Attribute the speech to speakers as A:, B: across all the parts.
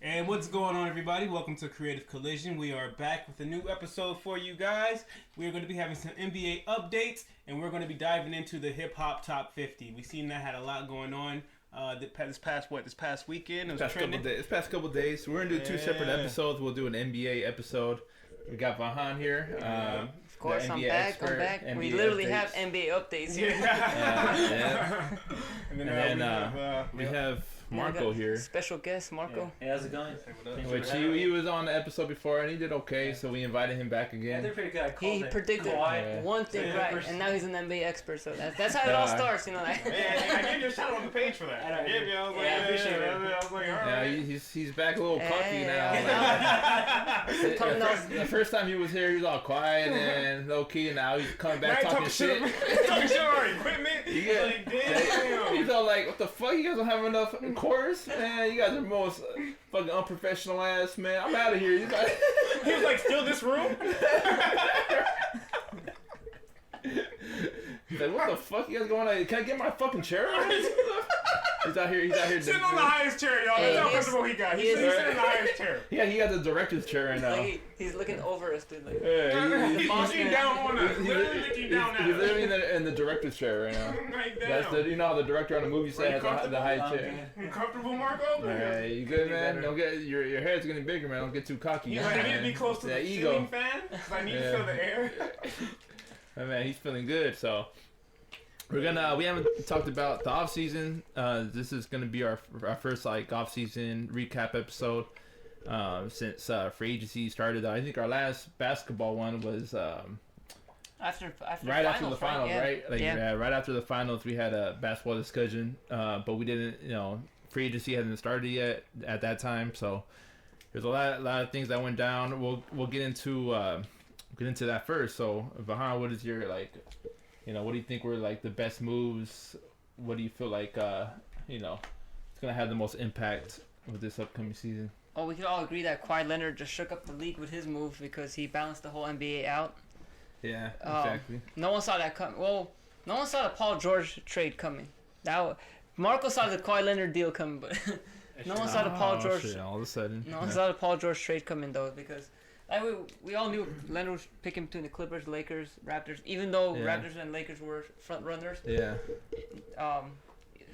A: And what's going on, everybody? Welcome to Creative Collision. We are back with a new episode for you guys. We're going to be having some NBA updates, and we're going to be diving into the hip hop top 50. We've seen that had a lot going on this past weekend.
B: This past couple days. We're going to do two separate episodes. We'll do an NBA episode. We got Vahan here.
C: Of course, I'm back.
B: NBA
C: we literally have NBA updates here.
A: And then
B: we have Marco here.
C: Special guest, Marco.
D: Hey, how's it going?
B: Which he was on the episode before and he did okay, so we invited him back again.
D: Yeah, they're pretty good.
C: He predicted one thing right, and now he's an NBA expert. So that's how it all starts, you know. Like.
A: I gave you a shout out on the page for that. I appreciate it. I was like, all right.
B: Yeah, he's back a little cocky now. The first time he was here, he was all quiet and low key, and now he's coming back talking shit.
A: Talking shit about equipment.
B: He's all like, what the fuck? You guys don't have enough chorus? Man, you guys are most fucking unprofessional ass, man. I'm out of here.
A: He was like, still this room?
B: He's like, what the fuck you guys going on? Can I get my fucking chair? He's out here.
A: Sitting on the highest chair, y'all. That's how comfortable he got. He's sitting in the highest chair.
B: Yeah, he got the director's chair right now.
C: Like he's looking over us, dude. Like,
A: he's looking down on us. Literally looking down at us.
B: He's literally in the director's chair right now. That's the, you know how the director on the movie set has the highest chair.
A: You comfortable, Marco?
B: Alright, you good, man? Don't get your head's getting bigger, man. Don't get too cocky.
A: I need to be close to the ceiling fan because I need to feel the air.
B: Man, he's feeling good, so we haven't talked about the off season. This is gonna be our first like off season recap episode since free agency started. I think our last basketball one was
C: after
B: the finals, right? Right after the finals, we had a basketball discussion, but we didn't. Free agency hadn't started yet at that time, so there's a lot of things that went down. We'll get into that first. So, Vahan, what is your what do you think were like the best moves? What do you feel like it's gonna have the most impact with this upcoming season?
C: Oh, we could all agree that Kawhi Leonard just shook up the league with his move because he balanced the whole NBA out.
B: Yeah, exactly.
C: No one saw that coming. Well, no one saw the Paul George trade coming. Marco saw the Kawhi Leonard deal coming, but no one saw the Paul George.
B: Shit, all of a sudden.
C: No one saw the Paul George trade coming though, because we all knew Leonard was picking between the Clippers, Lakers, Raptors. Even though Raptors and Lakers were front runners.
B: Yeah.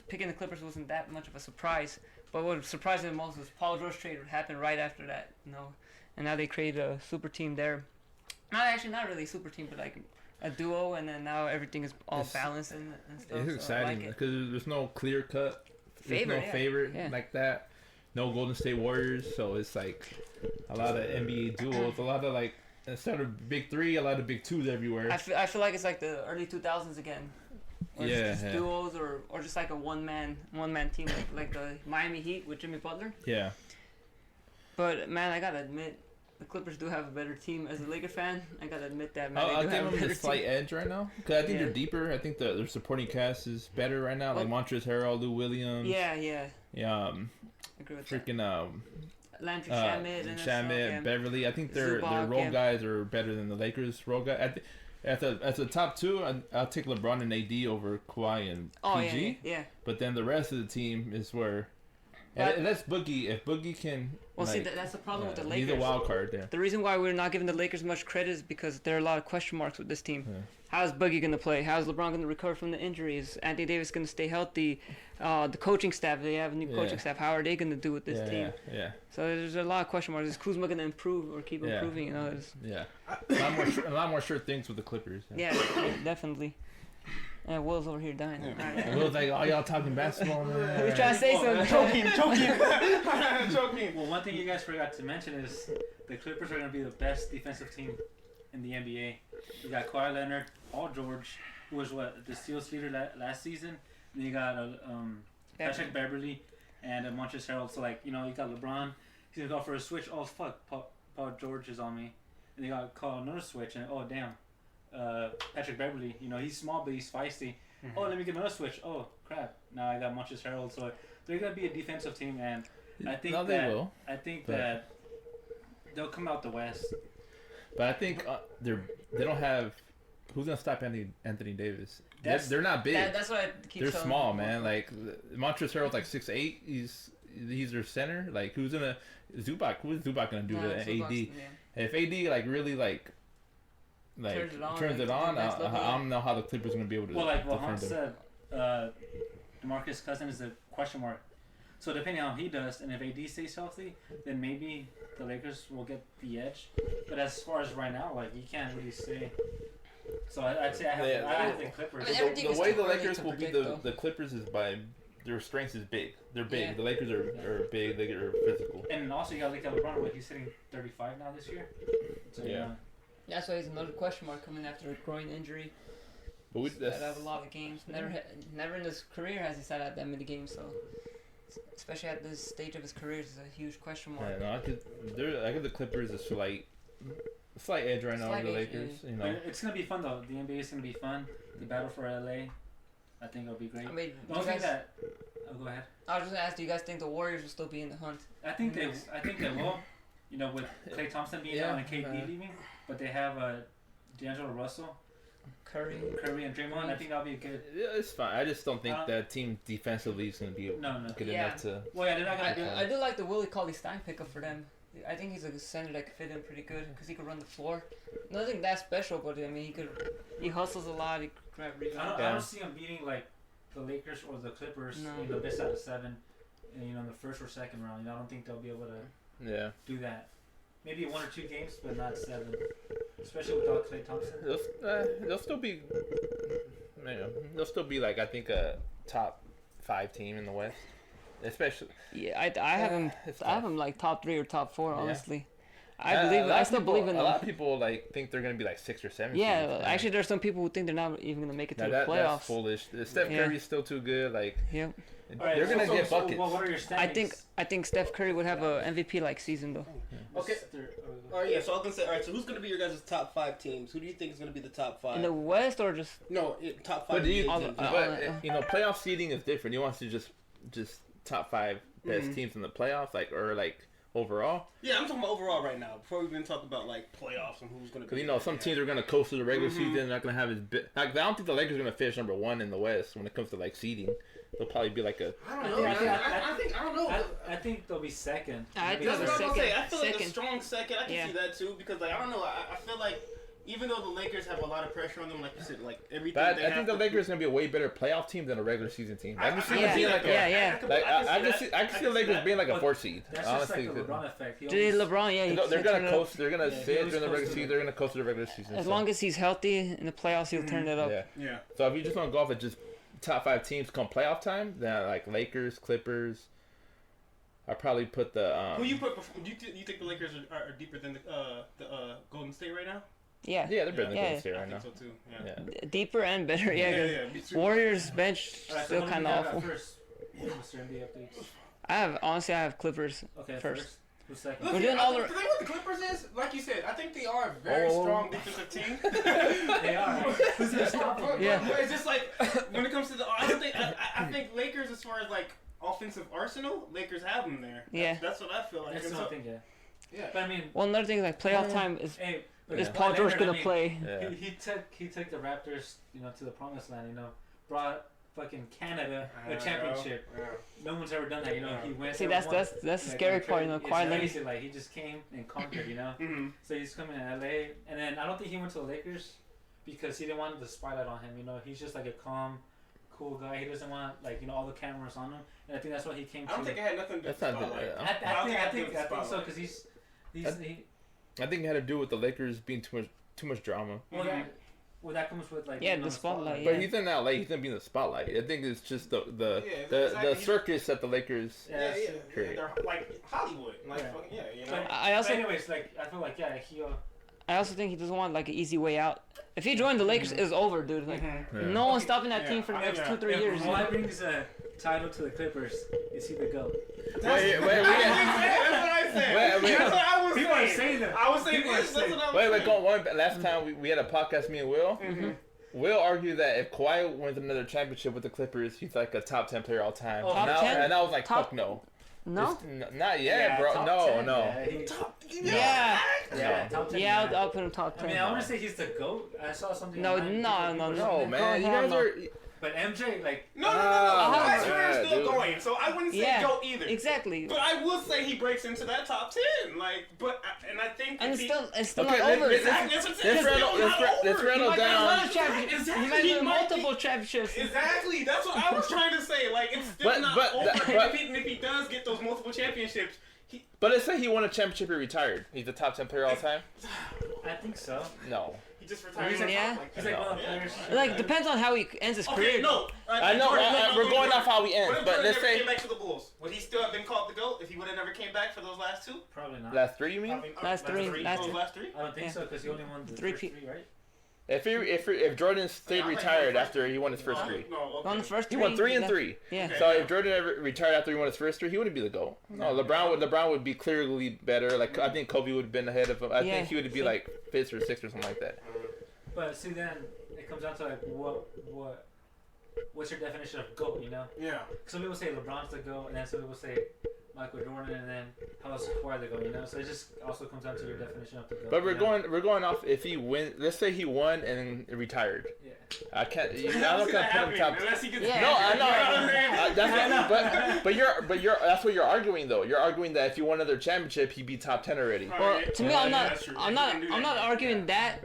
C: Picking the Clippers wasn't that much of a surprise. But what surprised me the most was Paul George trade would happen right after that. And now they created a super team there. Not really a super team, but like a duo, and then now everything is all balanced and stuff.
B: It's exciting because there's no clear cut. There's no favorite like that. No Golden State Warriors, so it's like a lot of NBA duos, a lot of like instead of big three, a lot of big twos everywhere.
C: I feel like it's like the early 2000s again. Or it's just duos or just like a one man team like the Miami Heat with Jimmy Butler.
B: Yeah.
C: But man, I gotta admit, the Clippers do have a better team. As a Laker fan, I gotta admit that, man.
B: I'll give them the slight edge right now because I think they're deeper. I think their supporting cast is better right now, like Montrezl Harrell, Lou Williams.
C: Yeah.
B: Agree with that.
C: Landry Shamet,
B: Beverly. I think their role guys are better than the Lakers' role guys. At the top two, I'll take LeBron and AD over Kawhi and PG.
C: Yeah.
B: But then the rest of the team is where. And that's Boogie. If Boogie can.
C: Well, see, that's the problem with the Lakers.
B: He's a wild card there.
C: The reason why we're not giving the Lakers much credit is because there are a lot of question marks with this team. Yeah. How's Boogie going to play? How's LeBron going to recover from the injuries? Anthony Davis going to stay healthy? The coaching staff, they have a new coaching staff. How are they going to do with this team? Yeah. So there's a lot of question marks. Is Kuzma going to improve or keep improving?
B: A lot more sure things with the Clippers.
C: Yeah, definitely. Yeah, Will's over here dying.
B: Right. Will's like, y'all talking basketball, man.
C: He's trying to say something.
A: Choking.
D: Well, one thing you guys forgot to mention is the Clippers are going to be the best defensive team in the NBA. You got Kawhi Leonard, Paul George, who was the steals leader last season. And you got Patrick Beverly and Montrezl Harrell. So, you got LeBron. He's going to go for a switch. Oh, fuck. Paul George is on me. And they got to call another switch. And, oh, damn. Patrick Beverly, he's small but he's feisty. Mm-hmm. Oh, let me get another switch. Oh, crap. Now I got Montrezl Harrell. So they're going to be a defensive team. And I think that they'll come out the West.
B: But I think they don't have. Who's gonna stop Anthony Davis? They're not big.
C: That's what I keep.
B: They're small, man. Like Montrezl Harrell's like 6'8". he's their center. Like who's gonna Zubac? Who's Zubac gonna do to AD?
C: Yeah.
B: If AD like really like turns it on, I don't know how the Clippers are gonna be able to.
D: Well, like Vahan said, DeMarcus Cousins is a question mark. So depending on how he does, and if AD stays healthy, then maybe the Lakers will get the edge. But as far as right now, like you can't really say. So I'd say I have the Clippers.
C: I mean,
B: the way the Lakers will beat the Clippers is by their strength is big. They're big. Yeah. The Lakers are big. They are physical.
D: And also you got to look at LeBron. What he's hitting 35 now this year. So,
B: yeah.
C: That's why he's another question mark coming after a groin injury.
B: But we
C: sat out a lot of games. Never in his career has he sat out that many games. So, especially at this stage of his career, it's a huge question mark.
B: Yeah, no, I give the Clippers a slight edge right now over the Lakers.
C: Yeah.
B: You know,
D: it's gonna be fun though. The NBA is gonna be fun. The battle for LA, I think it'll be great.
C: I mean,
D: don't think that. Oh, go ahead.
C: I was just gonna ask, do you guys think the Warriors will still be in the hunt?
D: I think they will. You know, with Klay Thompson being out and KD leaving, but they have D'Angelo Russell,
C: Curry
D: and Draymond. I think that'll be a good.
B: Yeah, it's fine. I just don't think that team defensively is gonna be good enough to.
D: Well, yeah, they're not gonna.
C: I do like the Willie Cauley-Stein pickup for them. I think he's a center that could fit in pretty good because he could run the floor. Nothing that special, but I mean he hustles a lot. He could grab rebounds.
D: I don't see him beating like the Lakers or the Clippers in the best out of 7, and in the first or second round. I don't think they'll be able to do that. Maybe 1 or 2 games, but not 7. Especially without Klay Thompson.
B: They'll still be. They'll still be like I think a top 5 team in the West. Especially,
C: I have him like top 3 or top 4. Honestly, I still believe in them.
B: A lot of people like think they're gonna be like 6 or 7.
C: Yeah, actually, there's some people who think they're not even gonna make it to the playoffs.
B: That's foolish. Steph Curry's still too good. Like,
C: yep.
B: They're gonna get buckets.
D: What are your standings?
C: I think Steph Curry would have a MVP like season though.
E: Okay. All right, yeah. So I was gonna say, all right. So who's gonna be your guys' top 5 teams? Who do you think is gonna be the top 5
C: in the West or just
E: top 5?
B: But playoff seeding is different. You want to just top 5 best teams in the playoffs, like overall.
E: Yeah, I'm talking about overall right now. Before we even talk about like playoffs and who's gonna.
B: Because some teams are gonna coast to the regular season. They're not gonna have as big. Like, I don't think the Lakers are gonna finish number 1 in the West when it comes to like seeding. They'll probably be like a.
E: I don't know. I don't know.
D: I think they'll be second.
E: That's what I'm gonna say. I feel like a strong second. I can see that too because like I don't know. I feel like. Even though the Lakers have a lot of pressure on them, like you said, like everything.
B: But I think the Lakers are gonna be a way better playoff team than a regular season team. I can see the Lakers being like a 4 seed.
D: That's
B: honestly,
D: just like the LeBron effect.
B: They're gonna coast. They're gonna sit during the regular season. They're gonna coast to the regular season.
C: As long as he's healthy in the playoffs, he'll turn it up.
E: Yeah.
B: So if you just want to go off at just top 5 teams come playoff time, then like Lakers, Clippers. I probably put the.
E: Who you put? Do you think the Lakers are deeper than the Golden State right now?
C: Yeah,
B: they're better than Golden State right now.
E: I think so too. Yeah.
C: Deeper and better. Yeah. Warriors bench still kind of awful. I have Clippers first.
D: Who's second?
E: Look, the thing with the Clippers is, like you said, I think they are a very strong defensive team.
D: They are. Who's gonna stop them?
E: Yeah. It's just like when it comes to I think Lakers, as far as like offensive arsenal, Lakers have them there.
C: Yeah.
E: That's what I feel like.
D: That's what I think. Yeah. But I mean.
C: Well, another thing like playoff time is. Is Paul
D: Leonard,
C: George gonna play?
B: Yeah.
D: He took the Raptors, to the promised land. Brought fucking Canada a championship.
E: Yeah.
D: No one's ever done that. He went.
C: See, that's the scary part. Quietly.
D: It's crazy. Like he just came and conquered.
E: Mm-hmm.
D: So he's coming to LA, and then I don't think he went to the Lakers because he didn't want the spotlight on him. He's just like a calm, cool guy. He doesn't want all the cameras on him, and I think that's what he came to.
E: I don't think it had nothing to do with spotlight.
D: I think so because he's.
B: I think it had to do with the Lakers being too much drama.
D: Well, that comes with
C: the spotlight.
B: But he's in LA. He's gonna be in the spotlight. I think it's just the circus that the Lakers create.
E: They're like Hollywood.
C: I also.
D: But anyways, I feel like he.
C: I also think he doesn't want an easy way out. If he joined the Lakers, it's over, dude. No one's stopping that team for the next 2-3 years.
D: Why brings a title to the Clippers? Is he the GOAT?
E: That's what I said. That's what I was saying.
D: People are saying that.
E: I was saying this. That's what I was saying.
B: Last time we had a podcast, me and Will. Will argued that if Kawhi wins another championship with the Clippers, he's like a top 10 player all time.
C: Top 10?
B: And I was like, fuck no.
C: No?
B: Not yet, bro. No.
D: Top 10.
C: Yeah, I'll put him top 10.
D: I mean, I want to say he's the GOAT. I saw something.
C: No,
B: man. You guys are.
D: But MJ, like...
E: No. His career is still
B: dude.
E: going, so I wouldn't say GOAT either.
C: Exactly.
E: But I will say he breaks into that top 10. Like, and I think...
C: And it's still
B: Okay,
C: not over.
B: let's rattle down.
C: He might win multiple championships.
E: Exactly. That's what I was trying to say. Like, it's still not over. And if he does get those multiple championships...
B: But let's say he won a championship and retired. He's the top 10 player all time?
D: I think so.
B: No.
E: He just retired.
C: He's like
D: one of the players.
C: Like, depends on how he ends his career.
E: No.
B: I know. We're going off how we end.
E: What if
B: But
E: Jordan
B: let's
E: never
B: say...
E: came back to the Bulls? Would he still have been called the GOAT if he would have never came back for those last two?
D: Probably not.
B: Last three, you mean?
C: Last three.
E: Last three?
D: I don't think so, because he only won the
C: Three
D: first three, right?
B: If Jordan stayed retired after he won his first three.
C: On the first
B: He
C: three.
B: won 3 and 3.
C: Yeah.
E: Okay.
B: So if Jordan ever retired after he won his first 3, he wouldn't be the GOAT. No, LeBron would be clearly better. Like I think Kobe would have been ahead of him. I think he would be like 5th or 6th or something like that.
D: But see, then it comes down to like what's your definition of GOAT? You know?
E: Yeah.
D: Some people say LeBron's the GOAT, and then some people say Michael Jordan, and then how else Kawhi the GOAT? You know? So it just also comes down to your definition of the GOAT.
B: But we're going off if he win. Let's say he won and retired.
D: Yeah.
B: I can't. I'm not gonna put him top.
E: Unless he gets
C: Yeah.
B: No, I know.
E: That's
B: That's but you're that's what you're arguing though. You're arguing that if you won another championship, he'd be top 10 already.
C: Well, to me, I'm
E: that's true.
C: not
E: You can do that.
C: arguing that.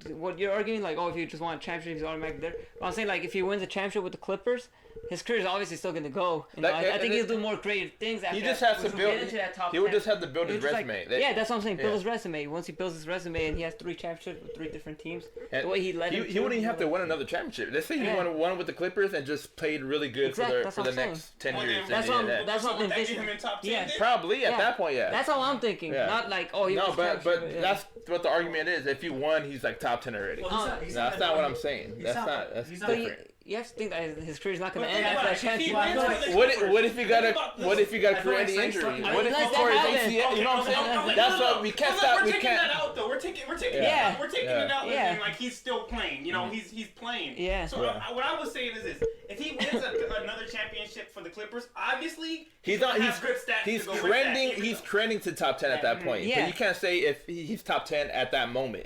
C: What you're arguing, like, if you just want a championship, he's automatically there. But I'm saying, like, if he wins a championship with the Clippers, his career is obviously still going to go. You know, I think he'll do more creative things after
B: He just
C: that,
B: has to
C: which will
B: build.
C: get into that top
B: He would
C: 10.
B: just have to build his
C: It's just
B: resume.
C: yeah, that's what I'm saying. Build
B: Yeah.
C: his resume. Once he builds his resume and he has 3 championships with 3 different teams,
B: And
C: the way he led
B: he wouldn't even have to win another championship. Let's say he won one with the Clippers and just played really good
C: Exactly,
B: for the next 10 years.
C: That's
B: and
C: what
B: did that.
C: that's what I'm
E: Would that get
C: envisioning.
E: him in top 10
C: Yeah.
E: then?
B: Probably at
C: Yeah.
B: that point, yeah.
C: That's all I'm thinking.
B: Yeah.
C: Not like, oh, he
B: No,
C: won
B: but
C: championship, yeah.
B: that's what the argument is. If you won, he's like top 10 already.
D: Well,
C: he's
B: No, that's not what I'm saying. That's
D: not
B: different.
C: You have to think that his career's not going to
E: But
C: end
E: think
C: after
E: about
C: that
E: it. If he
C: championship.
E: wins with the
B: What
E: Clippers,
B: if you got a
D: I feel
B: career
D: like
B: ending
D: saying
B: injury?
D: something-
B: What if he
C: Unless
B: tore his
C: that happens.
B: ACL? You know what I'm saying? That's what we can't stop.
E: We're
B: We
E: taking
B: can't.
E: that out though. We're taking
B: Yeah.
E: it out. We're taking
B: Yeah.
E: it out.
C: Yeah.
E: Like he's still playing. You know, he's playing.
C: Yeah.
E: So what I was saying is this: if he wins another championship for the Clippers, obviously
B: He's
E: gonna
B: not.
E: have good stats
B: He's
E: to go with that,
B: trending.
E: even
B: He's
E: though-
B: trending to top 10 at that point.
C: Yeah.
B: But you can't say if he's top 10 at that moment.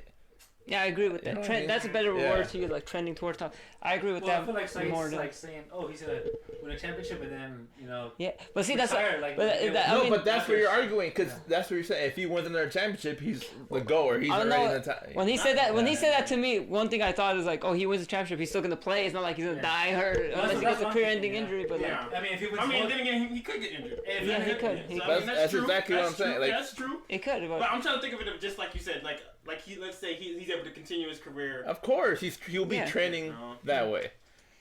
C: Yeah, I agree with that.
B: know what I mean?
C: That's a better
B: Yeah.
C: word to use, like trending towards top. I agree with
D: Well, I
C: that
D: feel like so
C: more
D: it's
C: than.
D: like saying, oh, he's gonna win a championship, and then
C: Yeah, but see, that's
D: retire, like,
C: but
D: yeah,
C: that, I
B: No,
C: mean,
B: but that's what you're arguing because that's what you're saying. If he wins another championship, he's the goer. He's
C: I don't
B: already
C: know.
B: in the top.
C: When he said that to me, one thing I thought is like, oh, he wins the championship, he's still gonna play. It's not like he's gonna die hurt unless he gets a
D: what I'm
C: career-ending
D: thinking,
C: injury. But like,
E: Yeah.
D: I mean, if he wins,
E: I mean,
D: both-
E: then again, he could get injured.
C: Yeah, he could. He
E: So,
C: could.
E: I mean,
B: That's
E: true.
B: exactly what I'm
E: That's
B: saying,
E: true.
B: like-
E: That's true.
C: it could.
E: But I'm trying to think of it just like you said, like let's say he's able to continue his career.
B: Of course, he'll be
C: Yeah.
B: trending
E: No.
B: that way.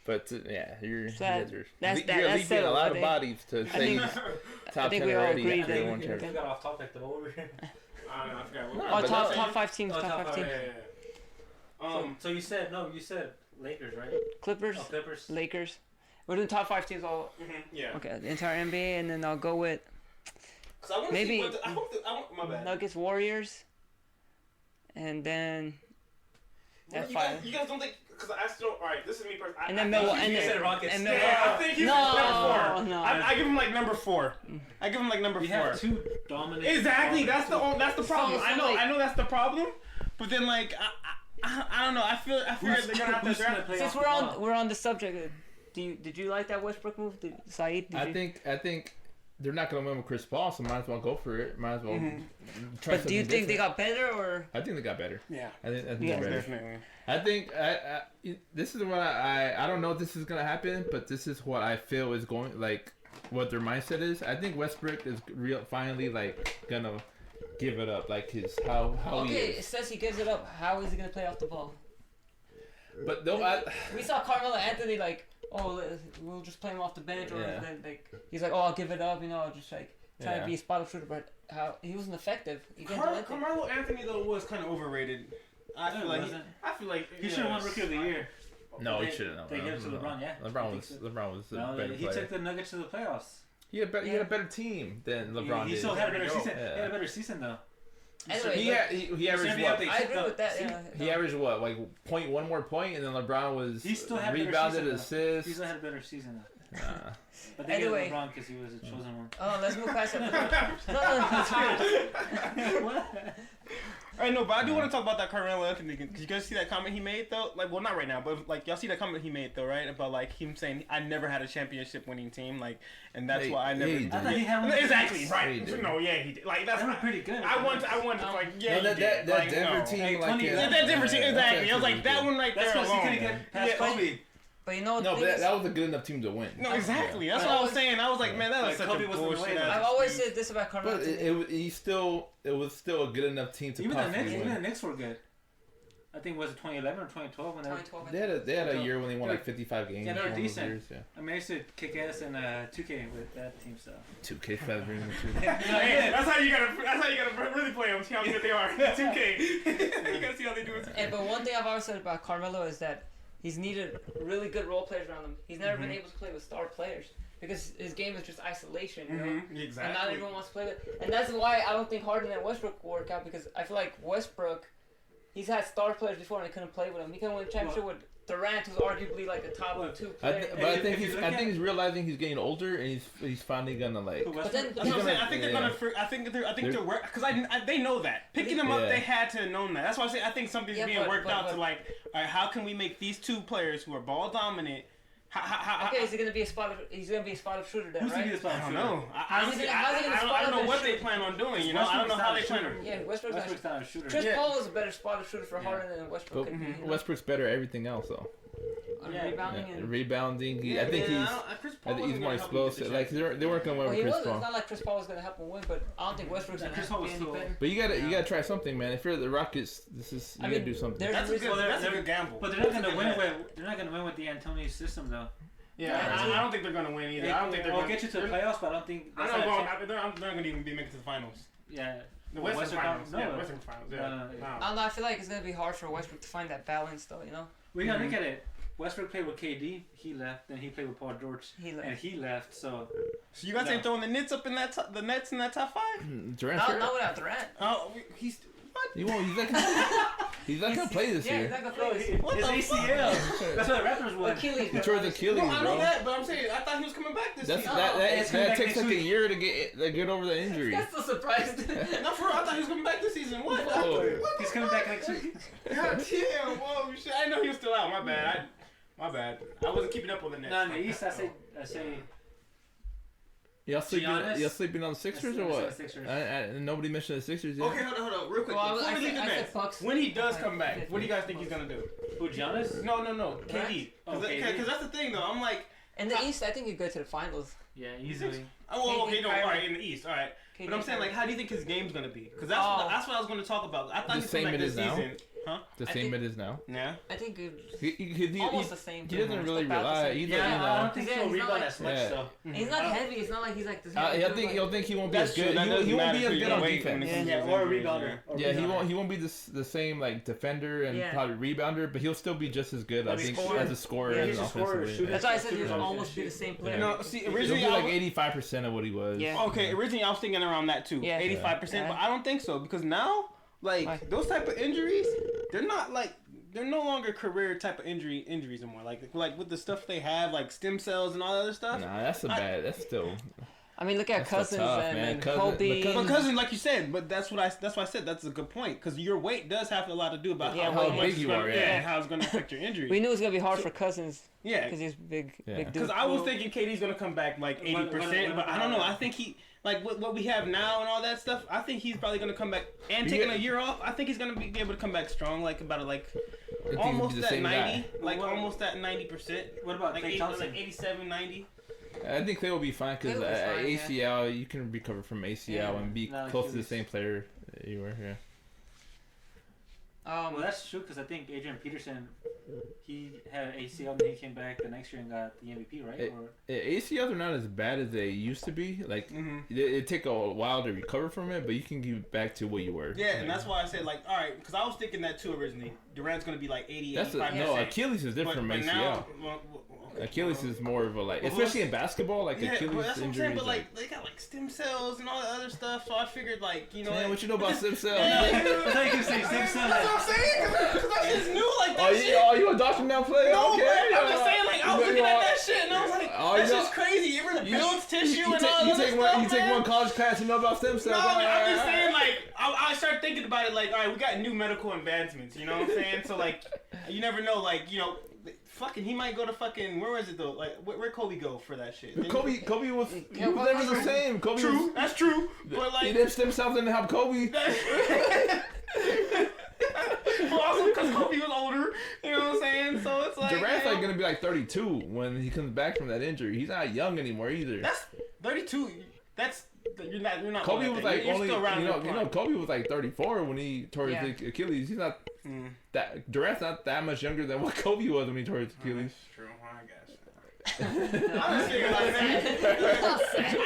B: But yeah, you're
C: that's
B: leaving
C: settled,
B: a lot
C: I
B: of
C: think.
B: bodies to say
C: think-
B: he's
C: I
B: top
C: think
B: 10
C: we all
B: already.
C: agree
B: after
C: that-
B: they won
D: we
B: championship.
D: got off topic though. Over here.
E: I don't know. I forgot what.
B: No,
C: Oh,
B: but
C: top
B: that's-
C: top 5 teams.
D: Oh,
C: Top
D: top
C: 5
D: five,
C: teams.
E: Yeah.
D: So you said Lakers, right?
C: Clippers,
D: Oh, Clippers.
C: Lakers. We're doing top 5 teams all.
E: Yeah.
C: Okay, the entire NBA, and then I'll go with
E: 'Cause I wanna
C: Maybe-
E: see what I want my bad.
C: Nuggets, Warriors, and then that's
E: you
C: 5.
E: guys don't think? Because I still. All right, this is me personally.
C: And then
E: I think
C: Milwaukee.
E: he's-
C: And
D: You
C: then
D: said Rockets.
C: and
E: Yeah,
C: Milwaukee.
E: I think he's
C: No,
E: number 4.
C: no.
E: I give him like number 4. I give him like number
D: We
E: 4.
D: have 2 dominant.
E: Exactly. That's the problem.
C: So,
E: I know.
C: like-
E: I know that's the problem. But then like I don't know. I feel like they're gonna have to
D: Who's gonna
E: draft.
D: play
C: Since
D: off the
C: we're on the subject, did you like that Westbrook move, Saeed?
B: I think they're not gonna win with Chris Paul, so might as well go for it. Might as well. Try
C: But do you
B: something
C: think they
B: different.
C: got better or?
B: I think they got better.
E: Yeah.
B: I think
C: Yeah,
B: they're better.
E: Definitely.
B: I think this is what I don't know if this is gonna happen, but this is what I feel is going like what their mindset is. I think Westbrook is finally like gonna give it up, like his how he
C: Okay,
B: is.
C: it says he gives it up. How is he gonna play off the ball?
B: But though
C: We saw Carmelo Anthony like, oh, we'll just play him off the bench, or
B: Yeah.
C: like he's like, oh, I'll give it up, I'll just like try
B: Yeah.
C: to be a spot-up shooter, but how he wasn't effective. He didn't do anything.
E: Carmelo Anthony though was kind of overrated. I feel like
D: He should have won Rookie of the Year.
B: no, he
D: They-
B: shouldn't.
D: They gave it to LeBron, yeah. I
B: LeBron
D: think
B: was
D: so.
B: a
D: No,
B: better
D: he
B: player.
D: took the Nuggets to the playoffs.
B: He had a better team than LeBron
D: He
B: did.
D: still had a better
E: There you go.
D: season.
B: Yeah.
D: He had a better season though.
C: Anyway,
B: He averaged
D: Maybe
B: what?
D: they
C: I
D: took
C: agree
D: the-
C: with that.
D: see,
C: Yeah.
B: He averaged what, like one more point, and then LeBron was
D: He still had a better
B: rebounded,
D: season, though.
B: assists.
D: He still had a better season though.
B: Nah.
D: But they
C: Anyway.
D: gave LeBron because he was a chosen one.
C: Oh, let's move past that. No, that's weird.
E: I know, but I do want to talk about that Carmelo Anthony because you guys see that comment he made though. Like, well, not right now, but like y'all see that comment he made though, right? About like him saying I never had a championship winning team, like, and that's why I never.
D: I thought he had one.
E: Exactly right. No, yeah, he did. Like that's
D: pretty good.
E: I want to like yeah.
B: No, that Denver team, like
E: that Denver team, exactly. I was like that one right there.
D: That's because he couldn't get past Kobe.
C: But you know,
B: no, but that was a good enough team to win.
E: No, exactly. That's what I was saying. I was like, man, that was such a bullshit.
C: I've always said this about Carmelo.
B: But it was still a good enough team to
D: even
B: win.
D: the Knicks were good. I think was it 2011 or 2012 when
B: they had a year when they won like 55 games.
D: Yeah, they were decent.
B: Years, yeah.
D: I mean, I used to kick ass in 2K with that team. So
B: 2K feathering
E: that's how you gotta really play them. See how good they are. 2K. You gotta see how they do it.
C: But one thing I've always said about Carmelo is that he's needed really good role players around him. He's never been able to play with star players because his game is just isolation, you know?
E: Exactly.
C: And not everyone wants to play with. And that's why I don't think Harden and Westbrook will work out because I feel like Westbrook, he's had star players before and they couldn't play with him. He couldn't win a championship with Durant, who's arguably like a top 2 player.
B: But I think he's realizing he's getting older and he's finally gonna like.
C: But then,
E: I think they're gonna. I think they're work because they know that picking them up they had to have known that. That's why I say I think something's being worked out to like, all right, how can we make these 2 players who are ball dominant?
C: Is he gonna be a spot? He's gonna be a spot up shooter then,
D: who's
C: right?
D: Gonna be a spot up shooter?
E: I don't know. I don't know what they plan on doing. You know, I don't know how they plan on.
C: Yeah, Westbrook's
D: not a shooter.
C: Chris Paul is a better spot up shooter for Harden than Westbrook.
B: Westbrook's better at everything else though. Rebounding. I think he's more explosive. Like they weren't gonna win with Chris Paul.
C: It's not like Chris Paul was gonna help him win, but I don't think Westbrook's gonna be any better.
B: But you gotta try something, man. If you're the Rockets, you gotta do something.
E: That's a good gamble.
D: But they're not gonna win with the Antonio system though.
E: Yeah, I don't think they're gonna win either. I don't think they're gonna
D: get you to the playoffs, but I don't think.
E: They're not gonna even be making it to the finals.
D: Yeah.
E: The Western Finals. Yeah, Western Finals. Yeah.
C: I don't know. I feel like it's gonna be hard for Westbrook to find that balance, though. You know.
D: We gotta look at it. Westbrook played with KD. He left. Then he played with Paul George. And he left. So
E: you guys ain't throwing the Nets up in the Nets in that top 5?
B: Durant.
C: Not without Durant.
E: Oh, he's. What?
B: He's not gonna play this year.
C: He's not gonna play this year.
D: It's ACL. That's what the Raptors won.
C: Achilles.
B: He tore the Achilles, bro.
E: I know that, but I'm saying I thought he was coming back this season.
B: That takes like a year to get over the injury.
C: That's so surprised.
E: No, for real, I thought he was coming back this season. What?
D: He's coming back next week.
E: God damn! Whoa, shit! I know he was still out. My bad. I wasn't keeping up with the Nets.
D: No, in the East, I say.
B: Y'all sleeping on the Sixers or what? Nobody mentioned the Sixers yet.
E: Okay, hold on, real quick.
C: Well,
E: Before we leave the Nets, when he does come back, what do you guys think he's gonna do?
D: Who, Giannis?
E: No, KD. Because that's the thing, though. I'm like,
C: in the East, I think you go to the finals.
D: Yeah, easily.
E: Oh, okay, no, all right, in the East, all right. But I'm saying, like, how do you think his game's gonna be? Because that's what I was gonna talk about. I thought he's coming back this season. Huh?
B: The same it is now.
E: Yeah.
C: I think
B: he
C: almost the same.
B: He doesn't really rely.
D: I don't think he'll rebound as much. So
C: he's not heavy. It's not like he's like this.
B: I think he won't be as good. He won't be as good on defense.
D: Or a rebounder.
B: Yeah, he won't be the same like defender and probably rebounder, but he'll still be just as good. I think as a scorer and offensively.
C: That's why I said he'll almost be the same player.
E: No, see, originally
B: he'll be like 85% of what he was.
C: Yeah.
E: Okay, originally I was thinking around that too, 85%, but I don't think so because now. Like those type of injuries, they're no longer career type of injuries anymore. Like with the stuff they have, like stem cells and all that other stuff.
B: Nah, that's still.
C: I mean, look at Cousins and Kobe.
E: But Cousins, like you said, but that's why I said that's a good point because your weight does have a lot to do about how big you are, and how it's going to affect your injury.
C: We knew it was going to be hard for Cousins. Yeah, because he's big dude.
E: Because I was thinking KD's going to come back like 80%, but I don't know. I think he. Like what we have now and all that stuff, I think he's probably gonna come back and taking a year off. I think he's gonna be able to come back strong, like about almost at 90, almost at 90%.
D: What about
E: like 87, 90?
B: I think they will be fine because ACL you can recover from ACL and be close to the same player you were. Yeah.
D: Well, that's true because I think Adrian Peterson, he had ACL and he came back the next year and got the MVP, right?
B: ACLs are not as bad as they used to be. Like it take a while to recover from it, but you can get back to what you were.
E: Yeah, and that's why I said all right, because I was thinking that too originally. Durant's gonna be like 80, 85%.
B: No, Achilles is different from ACL. Now, Achilles is more of a especially in basketball, Achilles
E: that's what I'm
B: injuries.
E: Saying, but they got stem cells and all that other stuff, so I figured
B: Man, what you know about stem cells?
E: I thought you could say stem cells. That's what I'm saying, because I just knew that
B: shit. You a doctor now player?
E: No,
B: okay.
E: I'm just saying I was looking at that shit and I was like, that's just crazy. It really builds tissue and all that stuff.
B: You take one college class, you know about stem cells.
E: No, I'm just saying I started thinking about it like, all right, we got new medical advancements, you know what I'm saying? So like, you never know, like, you know, fucking, he might go to fucking, where was it though? Like, where Kobe go for that shit?
B: Kobe was never the same. Kobe
E: true,
B: was,
E: that's true. But like,
B: he ditched himself and helped Kobe.
E: But also because Kobe was older, you know what I'm saying? So it's like
B: Durant's like gonna be like 32 when he comes back from that injury. He's not young anymore either.
E: That's 32. That's you're not.
B: Kobe was like
E: you're
B: only
E: still around
B: you know Kobe was like 34 when he tore his Achilles. He's not that Durant's not that much younger than what Kobe was when he tore his Achilles.
E: That's true. I guess. I'm just thinking like that.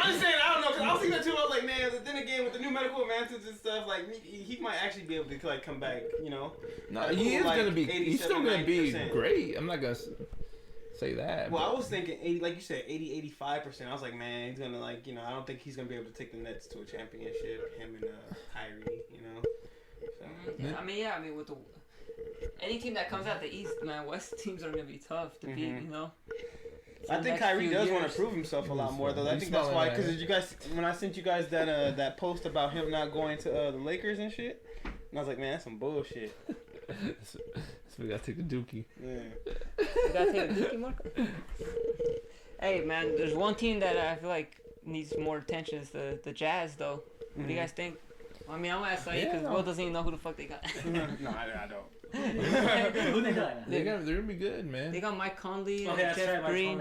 E: I'm just saying I don't know because I was thinking that too. I was like, man. Then again, with the new medical advances and stuff, like he might actually be able to like come back. You know.
B: No, he is gonna be. He's still gonna be great. I'm not gonna say that.
E: Well, I was thinking 80, like you said, 85%. I was like, man, he's gonna like, you know, I don't think he's gonna be able to take the Nets to a championship. Him and Kyrie, you know. So.
C: I mean, with any team that comes out the East, man, West teams are gonna be tough to beat. You know.
E: I think Kyrie does want to prove himself a lot more, though. I think that's why, because you guys, when I sent you guys that post about him not going to the Lakers and shit, and I was like, man, that's some bullshit.
B: So we gotta take the dookie.
E: Yeah.
C: You gotta take a dookie, Marco. Hey, man, there's one team that I feel like needs more attention. Is the Jazz, though. What do you guys think? I mean, I'm gonna ask Saeed because Will doesn't even know who the fuck they got.
E: No, I don't.
D: Who they got?
B: They're gonna be good, man.
C: They got Mike Conley, Jeff Green.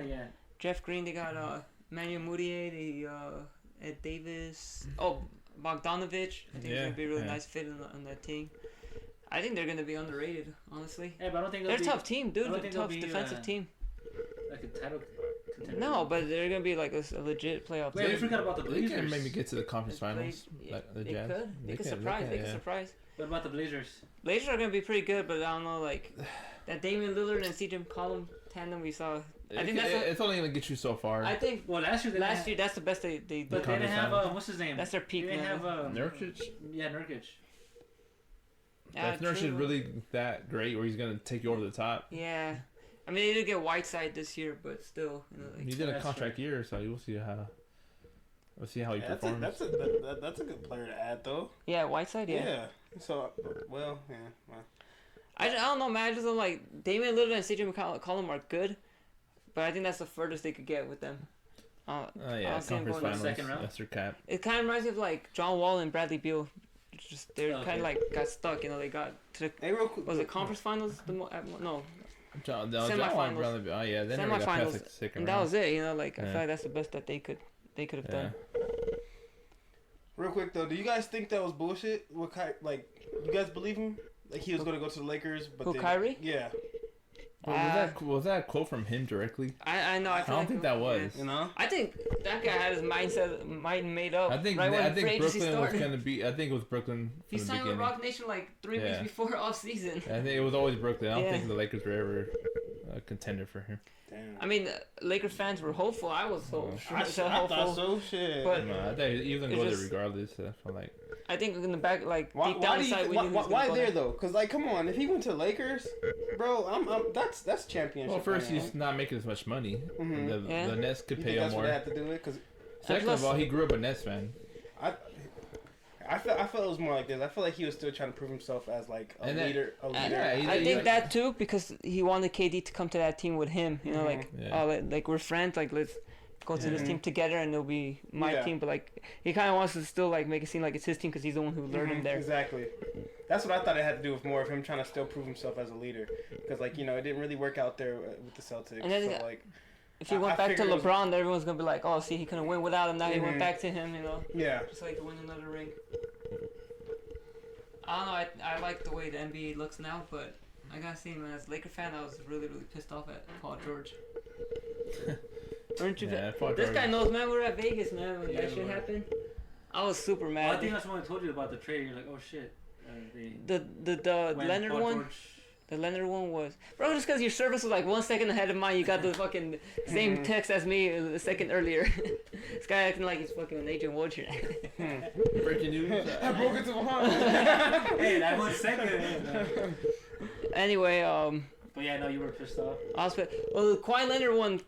C: Jeff Green. They got Manuel Mudiay, Ed Davis. Oh, Bogdanovich. I think he's gonna be a really nice fit on that team. I think they're gonna be underrated, honestly.
D: Yeah, but I don't think
C: they're a tough team, dude. They're a tough defensive team.
D: Like a title contender.
C: No, but they're gonna be like a legit playoff team.
D: Wait, we forgot about the Blazers.
B: They can maybe get to the conference finals.
C: Like the
B: Jazz.
C: They could surprise. They could surprise.
D: What about the Blazers?
C: Blazers are gonna be pretty good, but I don't know, like that Damian Lillard and CJ McCollum tandem we saw. I think
B: it's only gonna get you so far.
C: I think.
D: Well, last year
C: that's the best they did.
D: But they didn't have what's his name?
C: That's their peak.
D: They didn't have
B: Nurkic.
D: Yeah, Nurkic.
B: If Nurkic is really that great, where he's gonna take you over the top.
C: Yeah, I mean they did get Whiteside this year, but still, you know, like,
B: he did a contract year, so we'll see how he performs.
E: That's a good player to add, though.
C: Yeah, Whiteside. Yeah.
E: So, well.
C: I don't know, man. I just don't like Damian Lillard and CJ McCollum are good, but I think that's the furthest they could get with them.
B: Conference finals,
D: second round.
B: That's their cap.
C: It kind of reminds me of like John Wall and Bradley Beal. Just they're kind of like got stuck, you know. They got to the was it conference finals? No.
B: Semifinals. They never got past the second
C: and
B: round.
C: that was it, you know. Like I feel like that's the best that they could have done.
E: Real quick though, do you guys think that was bullshit? Like, you guys believe him? Like he was gonna go to the Lakers, but
C: Kyrie?
E: Yeah.
B: Was that a quote from him directly?
C: I know. I
B: don't think that was.
E: You know.
C: I think that guy had his mind made up.
B: I think Brooklyn was gonna be. I think it was Brooklyn.
C: He signed with Rock Nation like 3 weeks before offseason.
B: I think it was always Brooklyn. I don't think the Lakers were ever a contender for him.
E: Damn.
C: I mean, Lakers fans were hopeful. I was hopeful.
E: I thought so. Shit.
C: But
B: I think he was gonna go there regardless.
C: I think in the back, like deep
E: why
C: down inside,
E: why there though? Cause like, come on, if he went to Lakers, bro, that's championship.
B: Well, first he's not making as much money. The Nets could pay him more.
E: That's what they have to do it. Cause
B: second of all, he grew up a Nets fan.
E: I felt it was more like this. I feel like he was still trying to prove himself as like a leader.
C: I think that too, because he wanted KD to come to that team with him. You know, like we're friends. Like let's go to this team together, and it'll be my team. But like he kind of wants to still like make it seem like it's his team because he's the one who lured him there.
E: Exactly. That's what I thought it had to do with more of him trying to still prove himself as a leader. Because like, you know, it didn't really work out there with the Celtics.
C: And then,
E: so like,
C: if he went back to LeBron, everyone's gonna be like, oh, see, he couldn't win without him. Now he went back to him, you know.
E: Yeah.
C: Just like to win another ring. I don't know. I like the way the NBA looks now, but I gotta say, man, as a Laker fan, I was really pissed off at Paul George. Weren't you? This guy knows, man. We're at Vegas, man. When that shit happened, I was super mad.
D: Well, I think that's when I told you about the trade. You're like, oh shit.
C: The Leonard one. The Leonard one was, bro, just because your service was like 1 second ahead of mine, you got the fucking same text as me a second earlier. This guy acting like he's fucking an Agent Woods.
B: Breaking news.
E: I broke it to Vahan.
D: Hey, that 1 second.
C: Anyway,
D: But yeah, no, you were pissed off.
C: Well, the Kawhi Leonard one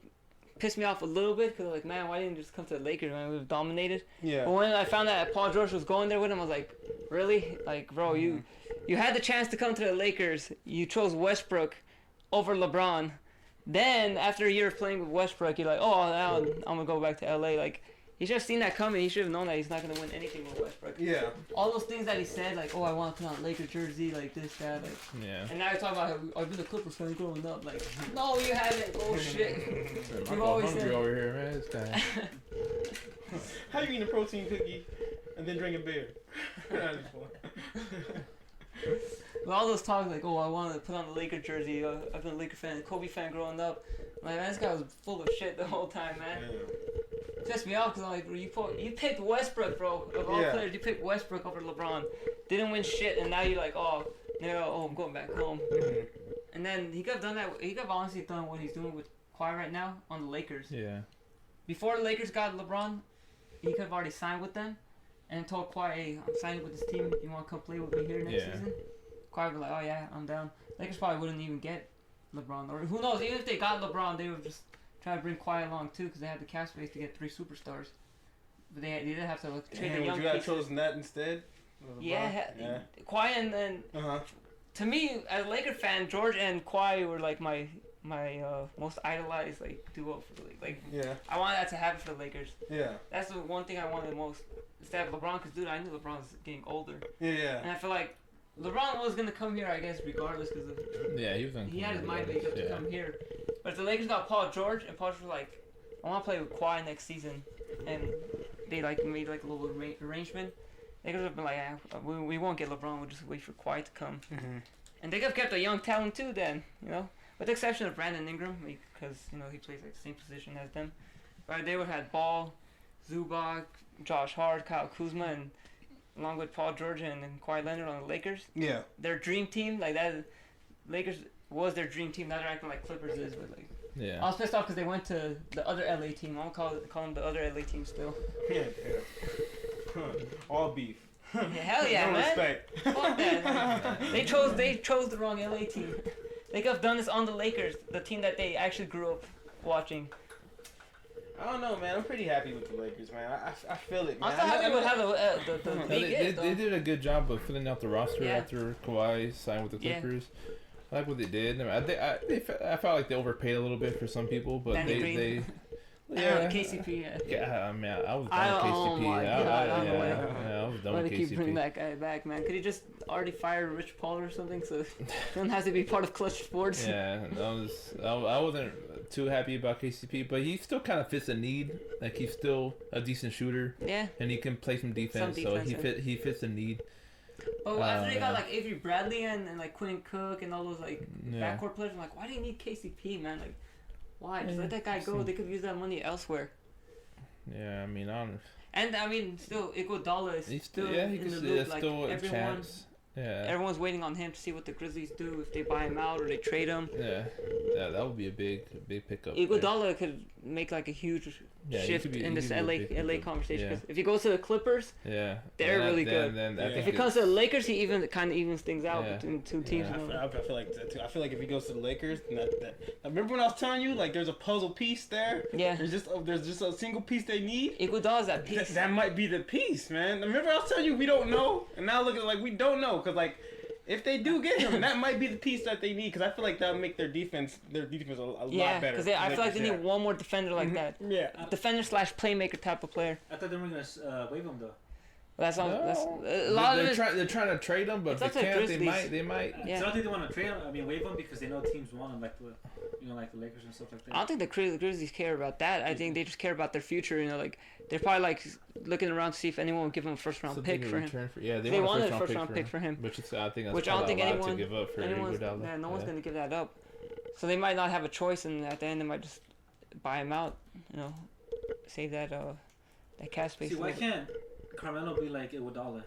C: pissed me off a little bit because like, man, why didn't you just come to the Lakers, man? We've dominated.
E: Yeah.
C: But when I found out Paul George was going there with him, I was like, Really? Like, bro, you had the chance to come to the Lakers. You chose Westbrook over LeBron. Then, after a year of playing with Westbrook, you're like, oh, now I'm going to go back to LA. Like, he should have seen that coming. He should have known that he's not going to win anything with Westbrook.
E: Yeah.
C: All those things that he said, like, oh, I want to put on a Lakers jersey, like this, that. Like,
B: yeah.
C: And now you're talking about, I've been a Clippers fan growing up. Like, no, you haven't. Oh, shit.
B: I'm always hungry over here, man. This guy.
E: How you eating a protein cookie and then drink a beer?
C: With all those talks like, oh, I want to put on the Laker jersey. I've been a Laker fan, Kobe fan growing up. Like, man, this guy was full of shit the whole time, man. Yeah. Pissed me off because I'm like, you picked Westbrook, bro. Of all players, you picked Westbrook over LeBron. Didn't win shit, and now you're like, oh, no, I'm going back home. Mm-hmm. And then he could have done that. He could have honestly done what he's doing with Kawhi right now on the Lakers.
B: Yeah.
C: Before the Lakers got LeBron, he could have already signed with them and told Kawhi, hey, I'm signing with this team. You want to come play with me here next season? Kawhi would be like, oh yeah, I'm down. Lakers probably wouldn't even get LeBron. Or who knows, even if they got LeBron, they would just try to bring Kawhi along too because they had the cap space to get 3 superstars. But they did have to trade the young
E: would you have chosen that instead?
C: Yeah. Kawhi and then, to me, as a Laker fan, George and Kawhi were like my most idolized like duo for the league. Like, I wanted that to happen for the Lakers. Yeah. That's the one thing I wanted most. Instead of LeBron, because dude, I knew LeBron was getting older. Yeah. And I feel like LeBron was gonna come here, I guess, regardless, because he had his mind made up to come here. But if the Lakers got Paul George, and Paul George was like, I want to play with Kawhi next season, and they like made like a little arrangement. They could have been like, we won't get LeBron. We'll just wait for Kawhi to come. Mm-hmm. And they could have kept a young talent too, then, with the exception of Brandon Ingram, because he plays like the same position as them. But they would have had Ball, Zubac, Josh Hart, Kyle Kuzma, and along with Paul George and Kawhi Leonard on the Lakers. Yeah. Their dream team, like that, Lakers was their dream team. Now they're acting like Clippers is, but like. Yeah. I was pissed off because they went to the other LA team. I'm gonna call them the other LA team still.
E: Yeah. All beef.
C: Yeah, hell yeah, no man. Respect. Fuck that. They chose the wrong LA team. They could have done this on the Lakers, the team that they actually grew up watching.
E: I don't know, man. I'm pretty happy with the Lakers, man. I feel it, man.
C: I'm still happy with how the league
B: they did a good job of filling out the roster after Kawhi signed with the Clippers. I like what they did. I felt like they overpaid a little bit for some people, but they
C: KCP.
B: I mean, I was done with KCP. I was done with KCP.
C: Keep bringing that guy back, man. Could he just already fire Rich Paul or something so he doesn't have to be part of Clutch Sports?
B: Yeah, I wasn't too happy about KCP, but he still kind of fits a need. Like, he's still a decent shooter. Yeah. And he can play some defense, so he fits a need.
C: Oh, after they got like Avery Bradley and like Quinn Cook and all those like backcourt players, I'm like, why do you need KCP, man? Like, why? Just let that guy go. They could use that money elsewhere.
B: Yeah, I mean,
C: still Iguodala is still in the loop. Like, everyone's waiting on him to see what the Grizzlies do, if they buy him out or they trade him.
B: Yeah, that would be a big pickup.
C: Iguodala could make like a huge shift in this LA conversation. Because if he goes to the Clippers, they're really good. If he comes to the Lakers, he kind of evens things out between two teams.
E: I feel like that too. I feel like if he goes to the Lakers, remember when I was telling you, like, there's a puzzle piece there. Yeah. There's just a single piece they need.
C: Iguodala's that piece.
E: That might be the piece, man. Remember I was telling you we don't know, and now look at like we don't know because like. If they do get him, that might be the piece that they need because I feel like that would make their defense a lot better.
C: Yeah, because I feel like they need one more defender like that. Yeah, defender / playmaker type of player.
D: I thought they were gonna waive him though.
C: That's a
B: lot of they're trying to trade him, but if they can't, they might.
D: Yeah. So I don't think they want to trade him. I mean, waive him because they know teams want him, like the Lakers and stuff like that.
C: I don't think the Grizzlies care about that. I think they just care about their future. Like they're probably like looking around to see if anyone will give him a first round pick for him. They wanted a first round pick for him,
B: which I think that's a lot to give up for Iguodala.
C: Yeah, no one's gonna give that up. So they might not have a choice, and at the end they might just buy him out. Save that cap space.
D: See, why can't Carmelo be like Iguodala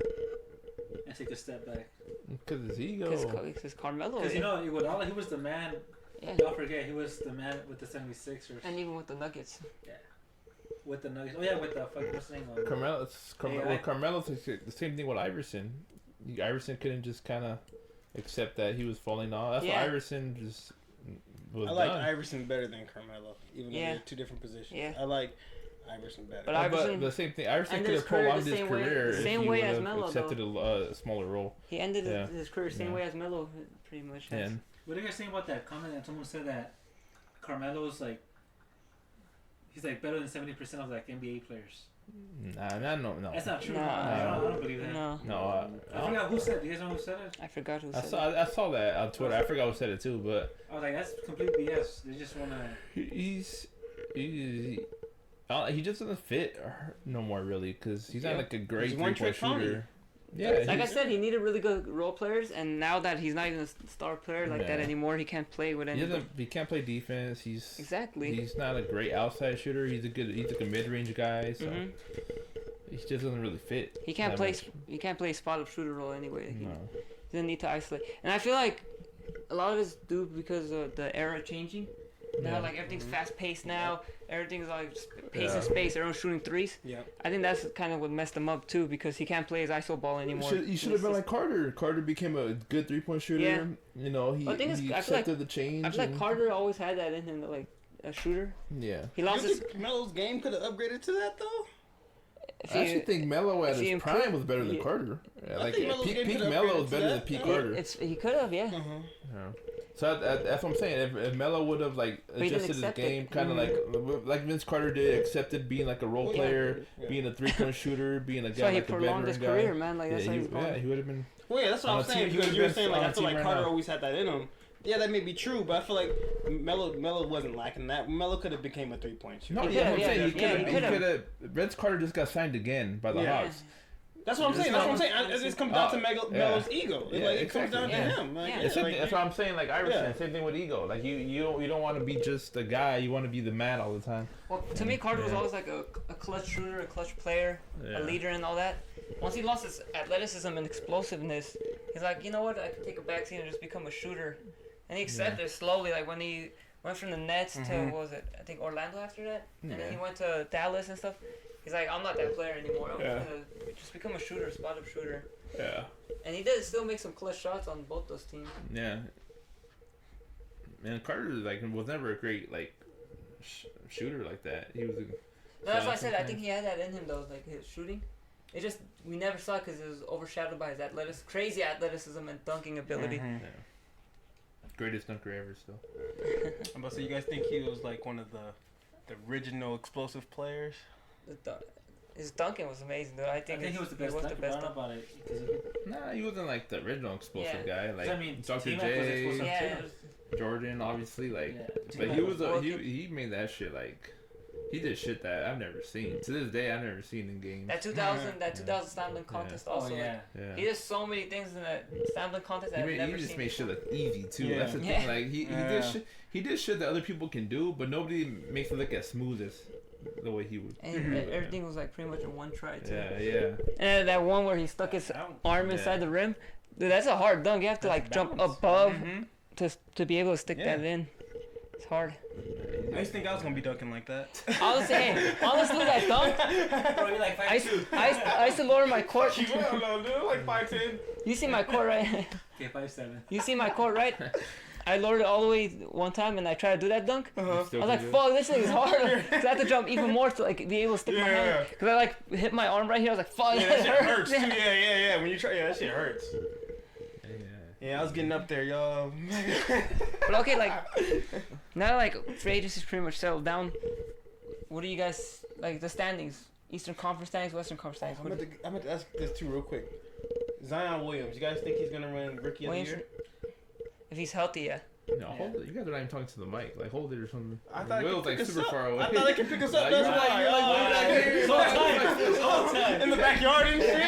D: and take a step back?
B: Because his ego.
C: Because Carmelo.
D: Because Iguodala, he was the man. Yeah. Don't forget, he was the man with the 76ers.
C: And even with the Nuggets.
D: Yeah. With the Nuggets. Oh yeah, with the what's the name?
B: Carmelo's the same thing with Iverson. Iverson couldn't just kind of accept that he was falling off. That's why Iverson just was
E: I like Iverson better than Carmelo, even though they're two different positions. Yeah. Iverson better.
C: But Iverson,
B: the same thing. Iverson
C: ended
B: could
C: his
B: have
C: career
B: prolonged
C: the
B: his
C: same way-
B: career
C: the same
B: if he
C: way
B: would
C: as
B: have
C: Melo,
B: accepted a smaller role.
C: he ended his career the same way as Melo, pretty much. Has.
B: And
D: What do you guys think about that comment that someone said that Carmelo's like he's like better than 70% of like NBA players?
B: no.
D: That's not true.
C: No.
D: I don't believe that.
C: No,
D: I forgot who said it. You guys know who said it?
C: I forgot who
B: I
C: said
B: saw
C: it.
B: I saw that on Twitter. I forgot who said it too, but
D: I was like, that's complete BS. They just wanna.
B: he just doesn't fit no more really because he's not like a great
E: He's
B: 3-point
E: one-trick pony.
B: shooter. Yeah,
C: Like I said, he needed really good role players, and now that he's not even a star player like that anymore, he can't play with anybody.
B: he can't play defense. He's not a great outside shooter. He's like a mid-range guy, so he just doesn't really fit.
C: He can't play. He can't play a spot-up shooter role anyway. He
B: No.
C: doesn't need to isolate. And I feel like a lot of it's due because of the era changing. Now, like everything's fast-paced now. Everything's like pace and space. Everyone's shooting threes.
E: Yeah.
C: I think that's kind of what messed him up too, because he can't play his ISO ball anymore.
B: You should have been like Carter. Carter became a good 3-point shooter.
C: Yeah.
B: You know, he
C: But the thing is, I feel
B: accepted the change.
C: I feel like Carter always had that in him, like a shooter.
B: Yeah.
C: He lost his.
E: Melo's game could have upgraded to that though.
C: If
B: I actually think Melo at
C: if he
B: his prime
C: improved-
B: was better than
C: yeah.
B: Carter. Yeah, like
E: think Melo's
B: peak
E: game could've
B: Melo
E: upgraded
B: was
E: to
B: better than
E: that.
B: peak Carter.
C: he could have, yeah.
B: Yeah. So that's what I'm saying. If Melo would have like
C: he didn't
B: adjusted his
C: accept it.
B: game, kind of like Vince Carter did, accepted being like a role
C: Yeah.
B: player, being a 3-point shooter, being a
C: So
B: guy
C: he
B: like a
C: prolonged his
B: veteran
C: career,
B: guy.
C: man. Like that's how he's going.
B: He would have been.
E: Well, yeah, that's what
B: On
E: I'm
B: a
E: saying.
B: team-
E: Because
B: he
E: you were
B: would've
E: saying
B: been
E: like
B: on
E: I
B: a
E: feel
B: team
E: like
B: right
E: Carter
B: now.
E: always had that in him. Yeah, that may be true, but I feel like Melo wasn't lacking that. Melo could have became a 3-point shooter.
B: No,
C: He
B: yeah, I'm
C: could've,
B: saying
C: he
B: he
C: could've.
B: could have. Vince Carter just got signed again by the
E: Yeah.
B: Hawks.
E: That's what I'm saying. That's what I'm saying. It just comes down to Melo's ego.
B: Yeah,
E: Like, it comes
B: exactly.
E: down to
C: Yeah.
E: him. Like,
C: Yeah.
B: It's
E: like,
B: that's what I'm saying. Like Iverson,
E: Yeah.
B: same thing with ego. Like you don't want to be just a guy. You want to be the man all the time.
C: Well, to me, Carter was
B: Yeah.
C: always like a clutch shooter, a clutch player,
B: Yeah.
C: a leader, and all that. Once he lost his athleticism and explosiveness, he's like, you know what? I can take a backseat and just become a shooter. And he accepted it slowly. Like when he went from the Nets to what was it? I think Orlando after that, and then he went to Dallas and stuff. He's like, I'm not that player anymore. I'm gonna just become a shooter, spot-up shooter.
B: Yeah.
C: And he did still make some clutch shots on both those teams.
B: Yeah. And Carter was never a great shooter like that. He was.
C: No, that's why I said I think he had that in him though, like his shooting. It just we never saw it because it was overshadowed by his crazy athleticism and dunking ability.
B: Yeah. Greatest dunker ever. Still.
E: I'm about to say, you guys think he was like one of the original explosive players?
C: His dunking was amazing, though. I think
D: he was the best. About it
B: Nah, he wasn't like the original explosive
C: Yeah.
B: guy. Like
D: I mean,
B: Dr.
D: T-Mac was
B: J,
D: explosive
C: Yeah.
D: too.
B: Jordan, obviously. Like,
D: Yeah.
B: but
D: T-Mac
B: he was
C: was
B: he made that shit like. He did shit that I've never seen. To this day, I've never seen in games.
C: That 2000 slam dunk contest
D: Oh
C: also.
D: yeah.
B: Yeah.
C: He did so many things in that slam dunk contest that I've
B: He
C: never
B: just
C: seen.
B: made shit look easy too.
E: Yeah.
B: That's the
C: Yeah.
B: thing. Like he did shit that other people can do, but nobody makes it look as smooth as the way he would.
C: And everything was like pretty much a one try too.
B: Yeah.
C: And that one where he stuck his arm inside the rim, dude, that's a hard dunk. You have to like jump above to be able to stick that in. It's hard.
E: I used to think I was gonna be dunking like that.
C: Honestly, that dunk.
D: Probably like
C: I used to lower my court.
E: I don't know, dude. Like 5'10".
C: You see my court, right?
D: Okay, 5'7".
C: You see my court, right? I lowered it all the way one time and I tried to do that dunk. I was like, fuck, this thing is hard. Cause I had to jump even more to like be able to stick my hand. Cause I like hit my arm right here. I was like, fuck,
E: Yeah, that shit hurts too. Yeah. When you try, that shit hurts.
B: Yeah.
E: Yeah, I was getting up there, y'all.
C: But okay, like now, like free agency is pretty much settled down. What do you guys like the standings? Eastern Conference standings, Western Conference standings.
E: I'm gonna ask this too real quick. Zion Williams, you guys think he's gonna win Rookie of the Year?
C: If he's healthy, yeah.
B: No, hold it. You guys are not even talking to the mic. Like, hold it or something.
E: I thought
B: Will's like super far away.
E: I thought I could pick us up.
B: Like,
E: That's why.
B: you're like,
E: In the backyard and shit.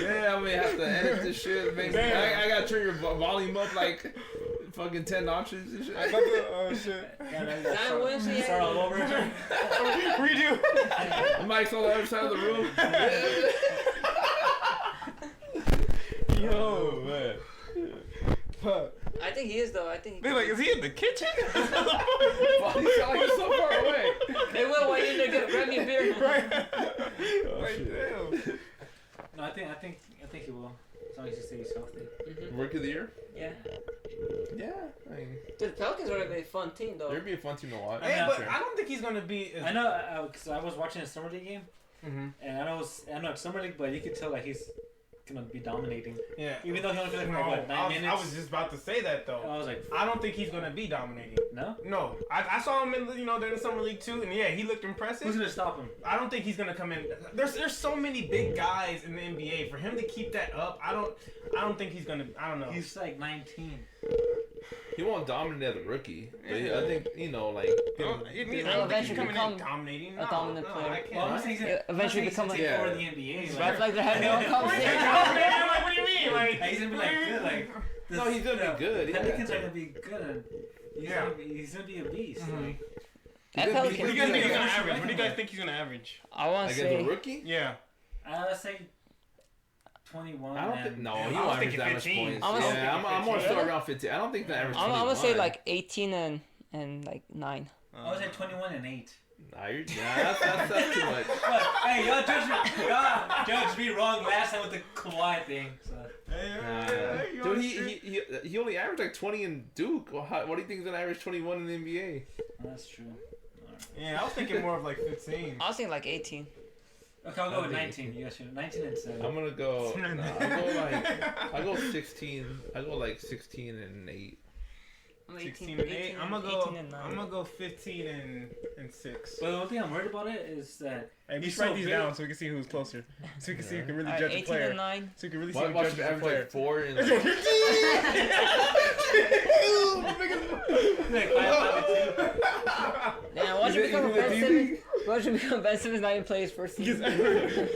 B: Yeah, I'm gonna have to edit this shit. Maybe I gotta turn your volume up like fucking 10 notches and shit.
E: Oh shit.
C: Zion Williams, yeah.
D: Start all over again.
E: Redo.
B: The mic's on the other side of the room.
E: Yo, man. Fuck.
C: I think he is though. I think.
E: They're like, is he in the kitchen?
B: You sound like you're so far away.
C: Hey, Will, why you in there? Grab me a beer.
E: Right.
B: Oh,
E: Like,
B: shit.
E: damn.
D: No, I think he will. As long as he stays healthy.
B: Rookie of the year?
C: Yeah.
B: Yeah, I mean,
C: Dude, the Pelicans are gonna be a fun team though.
B: they'd be a fun team to watch.
A: Hey, but I don't think he's gonna be.
D: I know, because I was watching a summer league game, and I know it's summer league, but you could tell like he's gonna be dominating.
A: Yeah.
D: Even though he only played for
A: No,
D: like 9 minutes.
A: I was just about to say that though.
D: I was like,
A: I don't think he's gonna be dominating.
D: no.
A: No, I saw him in during the summer league too, and yeah, he looked impressive.
D: Who's gonna stop him?
A: I don't think he's gonna come in. There's so many big guys in the NBA. For him to keep that up, I don't think he's gonna. I don't know.
D: He's like 19.
B: He won't dominate as a rookie, but I think like.
C: He'll eventually become
A: dominating.
C: a dominant player.
A: I can't.
D: Well, I'm saying he's
C: Eventually become
D: like
C: like.
B: Yeah.
D: over the NBA.
C: Right, like they're having their own
A: What
C: conversation.
A: do you mean? Like,
D: He's gonna be like good. Like
B: No, he's gonna be good.
D: The
B: Yeah.
D: Pelicans are gonna be good.
A: Yeah.
D: He's gonna be a beast.
A: Mhm.
C: That
B: He's
A: What
C: Pelicans.
A: do you guys think he's gonna
D: Yeah.
A: average? What do you guys think he's gonna average?
C: I want
B: Like
C: to
B: as a
C: say.
B: rookie?
A: Yeah.
D: Let's say 21.
B: I don't think. No, he
A: I was
B: won't average
A: thinking
B: that much
A: 15.
B: points.
C: I was
B: Yeah,
A: thinking
B: I'm more
A: 15.
B: so around 15. I don't think the average.
C: I'm gonna say
B: 21.
C: like 18 and like 9.
D: I was at 21 and 8.
B: Nah, that's too much.
D: But, hey, y'all judged me wrong last time with the Kawhi thing. So.
B: Dude, he only averaged like 20 in Duke. What do you think is gonna average 21 in the NBA?
D: That's true.
A: Yeah, I was thinking more of like 15.
C: I was thinking like 18.
D: Okay, I'll go with 19. You guys should. 19 and 7.
B: I'm gonna go. I'll go 16. I'll go like 16 and 8.
A: 16 and 8. I'm gonna go 15 and 6.
D: But the one thing I'm worried about it is that
E: Hey,
D: he's
E: just
D: so
E: write these
D: big.
E: down so we can see who's closer. So we can see who can really
C: Alright,
E: judge a
C: 18
E: player.
C: and 9.
E: So we can really see
B: Watch
E: who
B: him
E: judges a
B: average
E: player.
B: like 4 and
C: Then once you become a Ben Simmons, once you become Ben Simmons, not even play his first season.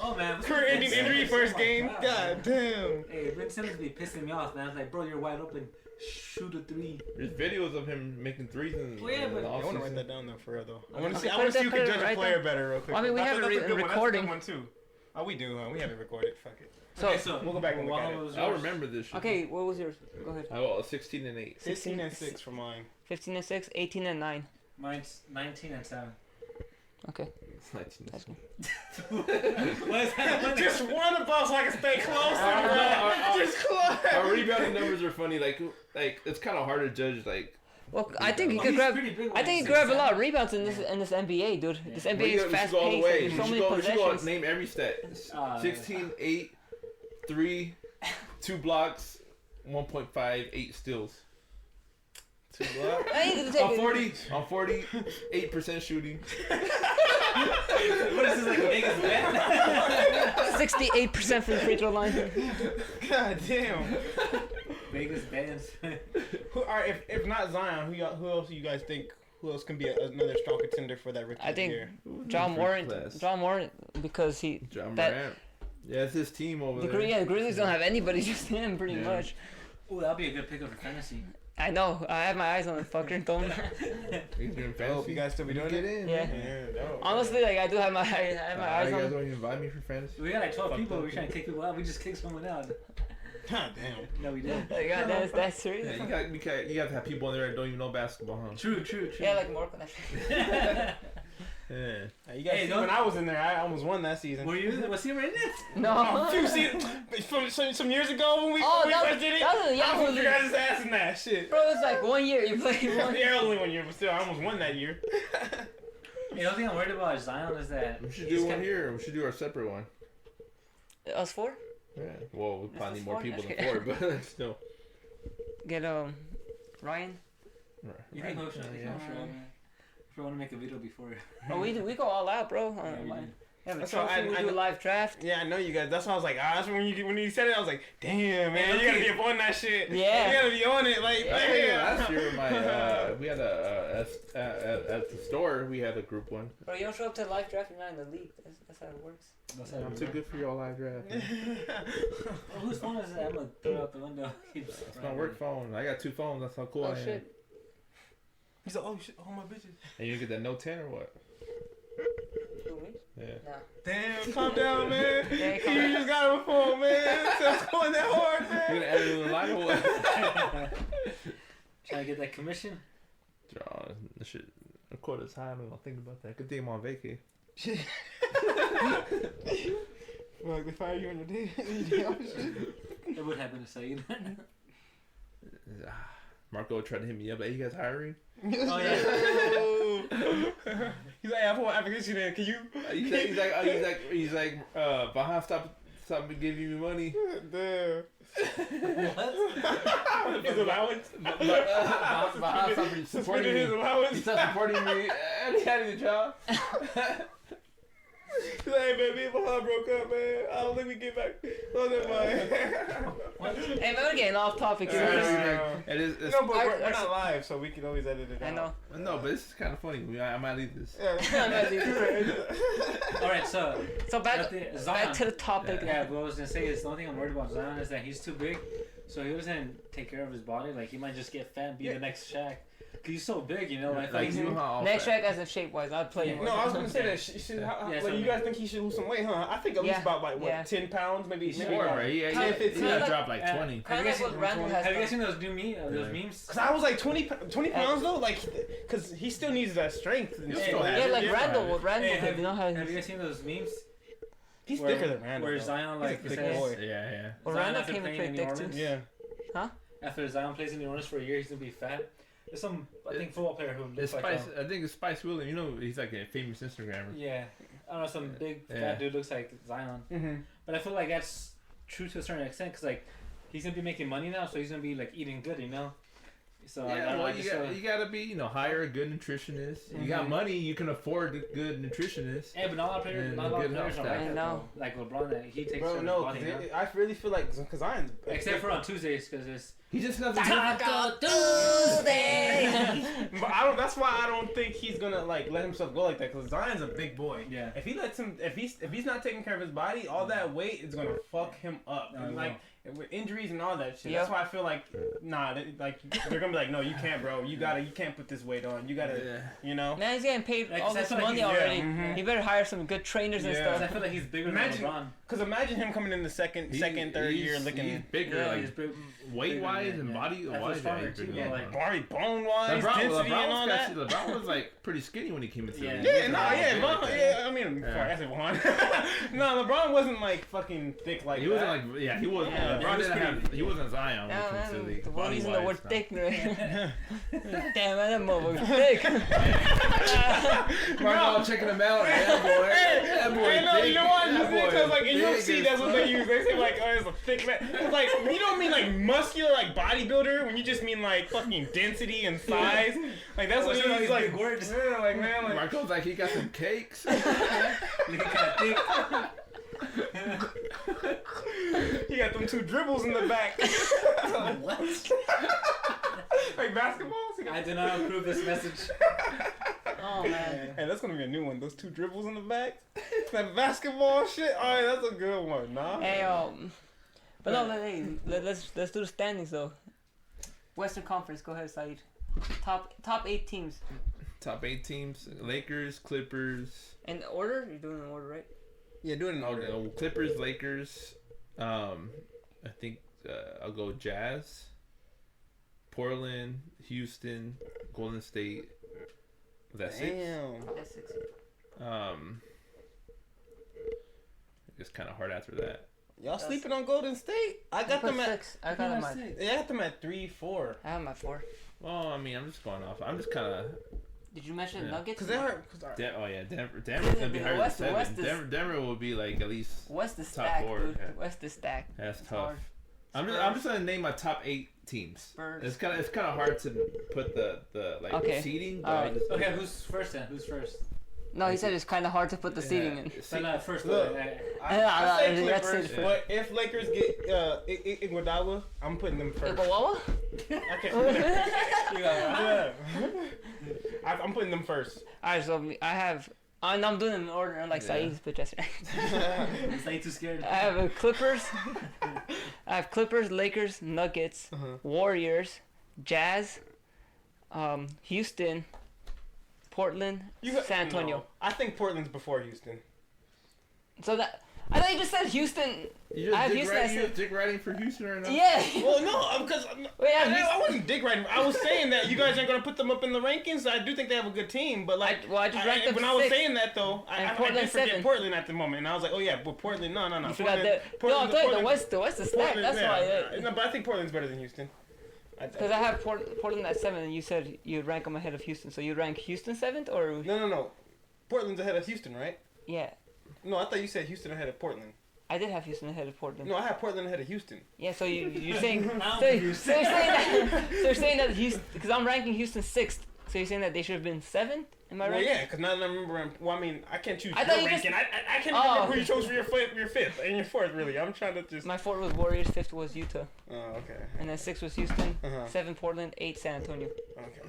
D: Oh man,
E: Career-ending injury first game.
D: Wow.
E: God damn.
D: Hey, Ben Simmons be pissing me off, man. I was like, bro, you're wide open. Shoot a 3.
B: There's videos of him making threes in
D: Well, yeah,
B: in
D: but-
B: the
E: I want to
B: offseason.
E: write that down though for real though. I want to
C: Okay,
E: see. I want to see who can
C: put it
E: judge a
C: right
E: player
C: there.
E: better real quick.
C: Well, I mean, we have
A: That's
C: it
A: a good one.
C: recording.
A: That's a good one too.
E: Oh, we do. Huh? We have it recorded. Fuck it.
C: So,
E: We'll go back and look at it.
D: was
B: I'll
D: yours?
B: remember this shit.
C: okay, what was yours? Go ahead.
B: I go 16 and 8.
E: 16 and 6 for mine.
C: 15 and 6, 18 and 9.
D: Mine's 19 and 7.
C: Okay,
B: It's 19.
C: that's good.
D: What is that?
E: Just one of us so I can stay close. Just close.
B: Our rebounding numbers are funny. Like it's kind of hard to judge. Like,
C: Well, I think he
D: Oh,
C: could
D: he's
C: grab.
D: pretty big
C: I
D: when
C: think he
D: he's
C: could grab a
D: 6'7".
C: lot of rebounds in this NBA, dude.
D: Yeah.
C: This
B: we
C: NBA is
B: should
C: fast
B: go all the
C: paced.
B: way.
C: There's
B: We
C: so
B: should
C: many
B: go
C: possessions.
B: name every stat. 16, 8, 3, 2 blocks, 1.5, 8 steals.
E: 2 blocks.
C: I need to take it.
B: On 40, 8% shooting.
D: What is this, like Vegas bet?
C: 68% from the free throw line.
E: God damn.
D: Vegas bets.
E: All right, if not Zion, who else do you guys think? Who else can be another strong contender for that rookie
C: I think
E: year?
C: John
B: Freak
C: Morant.
B: class.
C: John Morant because he.
B: John
C: that-
B: Morant. Yeah, it's his team over
C: The,
B: there.
C: the Grizzlies don't have anybody, just him, pretty
B: Yeah.
C: much.
D: Ooh, that'd be a good pickup for fantasy.
C: I know. I have my eyes on the fucker. Don't.
B: He's doing
E: Oh,
B: fantasy.
E: you guys still be doing
B: Get
E: it?
B: in.
C: Yeah.
B: man.
E: No.
C: Honestly, like I do have my eyes
B: You guys
C: on.
B: don't even invite me for fantasy.
D: We got like 12
E: Fuck
D: people.
E: that.
D: We're trying to kick people out. We just kicked someone out.
E: God damn.
D: No, we didn't.
C: Like, God, that's serious.
B: Yeah, you got to have people in there that don't even know basketball, huh?
D: True.
C: Yeah, like more connection.
B: Yeah.
E: You guys
D: Hey,
E: see,
D: don't-
E: when I was in there, I almost won that season.
D: Were you? Was he in it?
C: No.
E: Few seasons, from some years ago when we
C: Oh, that
E: first
C: was-
E: did it,
C: that was a
E: I
C: Yahoo
E: was your
C: league.
E: guys' ass in that shit.
C: Bro, it's like 1 year. You played one.
E: Yeah, only 1 year, but still, I almost won that year.
D: The only thing I'm worried about is Zion is that
B: We should
D: he's
B: do one
D: got-
B: here. We should do our separate one.
C: Us 4?
B: Yeah. Well, we probably need more
C: four?
B: people than
C: Okay.
B: 4, but still.
C: Get Ryan.
D: You think he'll show?
B: Yeah.
D: If I want to make a video before.
C: Oh, we go all out, bro.
D: Yeah, we do.
C: Yeah, but
E: That's why
C: trophy, we do a live draft.
E: Yeah, I know you guys. That's why I was like, that's when you said it, I was like, damn, man, you gotta be up on that shit.
C: Yeah.
E: You gotta be on it, like,
C: Yeah.
E: damn.
B: Last year, we had at the store, we had a group one.
C: Bro, you don't show up to a live draft, you're not in the league. That's how it works.
D: That's how
B: I'm too good for y'all live draft.
D: Oh, whose phone is that? I'm gonna throw it out the window.
B: It's my work phone. I got 2 phones. That's how cool
C: Oh,
B: I am.
C: shit.
E: He's like, oh shit, oh my bitches.
B: And you get that Note 10 or what?
C: Who, me?
B: Yeah.
C: Nah.
E: Damn, calm down, man.
C: Yeah, calm
E: You
C: down.
E: just got a phone, man. Stop going that hard,
B: You
E: man.
B: gonna edit in the line or what?
D: Trying to get that commission.
B: The shit. The quota's high. I'm gonna think about that. Good thing I'm on vacay.
E: Well, they fire you on your day.
D: It would happen to say.
B: Marco tried to hit me up. Like, you guys hiring?
E: Oh yeah. He's like, I have one application in. Can you?
B: He's like, Vahan, stop giving me money.
E: Damn.
D: What?
E: His allowance.
B: Vahan stopped supporting me.
E: His allowance.
B: He stopped supporting me. And he had a job.
E: He's like, hey man, me and Vahan broke up, man. I don't think we get back. Oh, never mind.
C: Hey, man, we're getting off topic.
E: It's no, but we're not live, so we can always edit it out.
C: I know.
B: No, but this is kind of funny. I might leave this.
D: All right, so
C: back to the topic.
D: Yeah, what I was gonna say is the only thing I'm worried about Zion is that he's too big, so he doesn't take care of his body. Like he might just get fat and be the next Shaq. Cause he's so big, you know. Like
C: next Shaq as a shape wise, I'd play him.
E: No, I was gonna say that. You guys think he should lose some weight, huh? I think at least about 10 pounds, maybe.
B: More, right? Yeah, he dropped like 20.
D: Have you guys seen those memes?
E: Cause I was like 20 pounds though, like, cause he still needs that strength.
C: Like Randall did. You know how?
D: Have you guys seen those memes?
E: He's thicker than Randall.
D: Where Zion like
E: big boy.
B: Yeah.
C: Well, Randall came to play thick too.
E: Yeah.
C: Huh?
D: After Zion plays in New Orleans for a year, he's gonna be fat. There's some, I think, football player who looks like
B: I think it's Spice Williams. You know, he's like a famous Instagrammer.
D: Yeah. I don't know, some big fat dude looks like Zion. Mm-hmm. But I feel like that's true to a certain extent because, like, he's going to be making money now, so he's going to be, like, eating good, you know? So
B: you gotta be, hire a good nutritionist. Mm-hmm. You got money, you can afford a good nutritionist.
D: Yeah, but not a lot of players are like that. Like LeBron, he takes care of his body.
E: I really feel like because Zion's
D: except for on Tuesdays, because it's
B: he just doesn't
C: Taco Tuesday.
E: But that's why I don't think he's gonna like let himself go like that. Because Zion's a big boy.
D: Yeah.
E: If he lets him, if he's not taking care of his body, all that weight is gonna fuck him up. Like with injuries and all that shit. Yep. That's why I feel like they're gonna be like, no, you can't, bro. You can't put this weight on. You gotta,
C: Man, he's getting paid all this money already. He better hire some good trainers and stuff.
D: I feel like he's bigger than LeBron.
E: Because imagine him coming in the second, third year looking
B: he's bigger, like weight wise and body wise.
E: Body bone wise, density and all that.
B: LeBron was like pretty skinny when he came into the league.
E: I mean, I said Vahan. No, LeBron wasn't like fucking thick like
B: he wasn't like he wasn't. LeBron he wasn't Zion when he came to the league.
C: The one using the word thick. Damn, that motherfucker's thick.
B: Marco checking him out. That boy.
E: You know what? Because like in UFC, that's what they use. They say like, oh, it's a thick man. Like you don't mean like muscular, like bodybuilder. When you just mean like fucking density and size. Like that's what he's like.
D: Words.
E: Yeah, like man. Like,
B: Marco's like he got some cakes.
D: He got thick.
E: He got them 2 dribbles in the back.
D: What?
E: Like basketballs?
D: I do not approve this message.
C: Oh man.
E: Hey, that's gonna be a new one. Those 2 dribbles in the back. That basketball shit. Alright, that's a good one. Nah.
C: Hey, but no, let's do the standings though. Western Conference. Go ahead, Saeed. Top 8 teams.
B: Top 8 teams: Lakers, Clippers.
C: In order? You're doing it in order, right?
E: Yeah, do it in order.
B: Clippers, Lakers. I think I'll go Jazz, Portland, Houston, Golden State. Was that 6?
C: That's 6.
B: It's kind of hard after that.
E: Y'all sleeping on Golden State? I got them at
C: 6. I got them at 6.
E: Yeah, I got them at 3, 4.
C: I have them at 4.
B: Well, I mean, I'm just going off. I'm just kind of.
C: Did you mention Nuggets?
E: Because they hurt.
B: Denver's gonna be higher than 7. Denver will be like at least
C: West the
B: top
C: stack,
B: 4.
C: dude. West the stack.
B: That's tough. I'm just gonna name my top 8 teams.
C: Spurs.
B: It's kind of hard to put the seeding.
C: Right.
D: Okay, who's first then? Who's first?
C: No, he said it's kind of hard to put the seeding in.
D: So first,
E: look. I say Clippers, but if Lakers get Iguodala, I'm putting them first.
C: Iguodala?
E: I'm putting them first.
C: Alright, so I'm doing them in order, unlike Saeed's pitch yesterday.
D: Saeed too scared.
C: I have Clippers, Lakers, Nuggets, Warriors, Jazz, Houston, Portland, San Antonio.
E: No. I think Portland's before Houston.
C: So that I thought you just said Houston.
B: You just dick riding for Houston right now?
C: Yeah.
E: Well, no, because I wasn't dick riding. I was saying that you guys aren't going to put them up in the rankings. I do think they have a good team, but like,
C: I just ranked them
E: when
C: 6.
E: I was saying that though, I did forget
C: 7.
E: Portland at the moment, and I was like, oh yeah, but Portland, no.
C: You forgot that. No, I'm telling you, the West is stacked. That's why.
E: No, but I think Portland's better than Houston.
C: Because I have Portland at 7, and you said you'd rank them ahead of Houston. So you rank Houston 7th, or?
E: No. Portland's ahead of Houston, right?
C: Yeah.
E: No, I thought you said Houston ahead of Portland.
C: I did have Houston ahead of Portland.
E: No, I have Portland ahead of Houston.
C: Yeah, so you're saying so you're saying that Houston, because I'm ranking Houston 6th. So you're saying that they should have been 7th? Am I right?
E: Well, yeah, because now that I remember. Well, I mean, I can't choose
C: I
E: your
C: thought you
E: ranking.
C: just-
E: I can't remember who you chose for your 5th and your 4th. Really, I'm trying to just.
C: My 4th was Warriors, 5th was Utah,
E: Oh, okay.
C: and then 6th was Houston,
E: Uh-huh.
C: 7th Portland, 8th San Antonio.
E: Okay.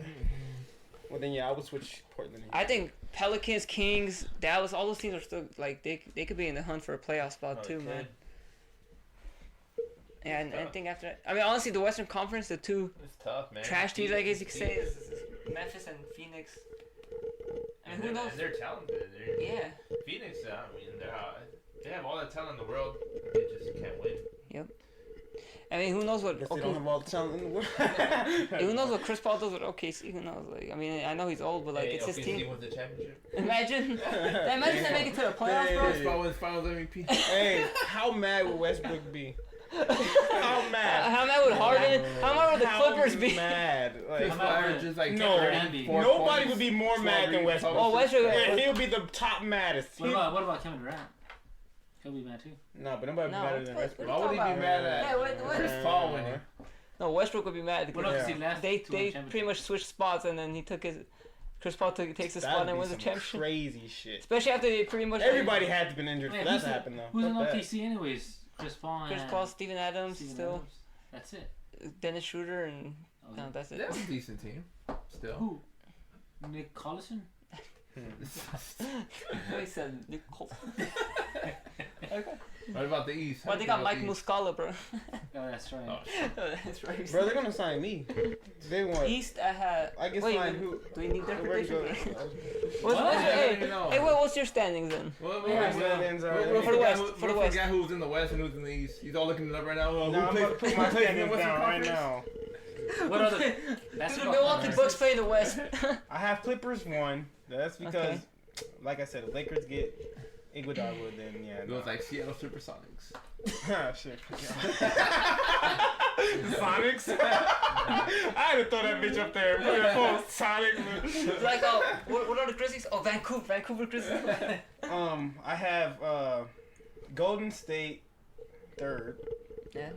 E: Well, then yeah, I would switch Portland.
C: I think Pelicans, Kings, Dallas, all those teams are still like they could be in the hunt for a playoff spot too, man. Yeah, and anything after that. I mean, honestly, the Western Conference, the two
B: It's tough, man.
C: trash teams, I guess you could say, is Memphis and Phoenix. I mean, who knows?
B: And they're talented.
C: Yeah.
B: Phoenix, I mean, they have all the talent in the world. They just can't win.
C: Yep. I mean, who knows what?
E: Guess they don't have all the talent in the world.
C: Who knows what Chris Paul does with OKC? Who knows? Like, I mean, I know he's old, but like, it's his team.
B: With the championship.
C: Imagine they make it to the playoffs, bro.
B: Chris Paul wins Finals MVP.
E: Hey, how mad would Westbrook be? How mad?
C: How mad would Harden? How mad would the Clippers be?
E: Mad.
B: Chris
E: Like,
B: Paul averages like
E: no,
B: 34
E: nobody
B: points,
E: would be more
B: 12
E: mad than Westbrook.
C: Oh, Westbrook.
E: Yeah, he'll be the top maddest.
D: What about Kevin Durant? He'll be mad too.
E: No, but nobody
C: No,
E: better than
C: what-
E: Westbrook.
B: Why would he be mad at
C: Yeah, what-
B: Chris Paul winning?
C: No, Westbrook would be mad
D: Well, no,
C: because
D: 'cause he last
C: they
D: to win championship.
C: pretty much switched spots, and then he took his. Chris Paul takes his spot
E: That'd
C: and
E: be
C: wins the
E: some
C: championship.
E: crazy shit.
C: Especially after they pretty much.
E: Everybody had to been injured
D: Wait,
E: for that
D: who's
E: to
D: the-
E: happen though.
D: Who's in
E: Fuck that.
D: OKC anyways? Chris Paul.
C: Chris
D: and
C: Paul, Steven Adams,
D: Steven
C: still
D: Adams. That's it.
C: Dennis Schroeder, and
D: Oh,
C: no, that's it.
B: That's a decent team. Still.
D: Who? Nick Collison?
C: He said Nicole.
B: What about the East?
C: Well, they got Mike Muscala, bro.
D: Oh, that's right.
B: Oh,
C: That's right.
E: Bro, they're gonna sign me. They want.
C: East, I had.
E: I guess
C: Wait,
E: sign who?
C: do we need their
E: Where to
C: prediction?
E: go?
C: What's,
B: What?
C: hey,
B: I don't even know.
C: hey, what's your standings then?
B: Well,
E: Yeah, standings are-
C: For the West, for the
B: we
C: West.
B: forgot who's in the West and who's in the East. He's all looking it up right now.
E: No,
B: Who
E: I'm
B: plays-
E: about to put
B: who
E: my
B: plays in the
E: standings
B: Western
E: down right
B: Conference?
E: now.
D: What other?
C: Do
D: That's
C: the Milwaukee Bucks play in the West?
E: I have Clippers 1. That's because,
C: Okay.
E: like I said, if Lakers get Iguodala, then yeah.
B: It was like Seattle Supersonics.
E: Shit. Sonics. I had to throw that bitch up there. Put it full Sonics.
C: It's like, what are the Grizzlies? Oh, Vancouver Grizzlies.
E: I have Golden State 3rd.
C: Yeah.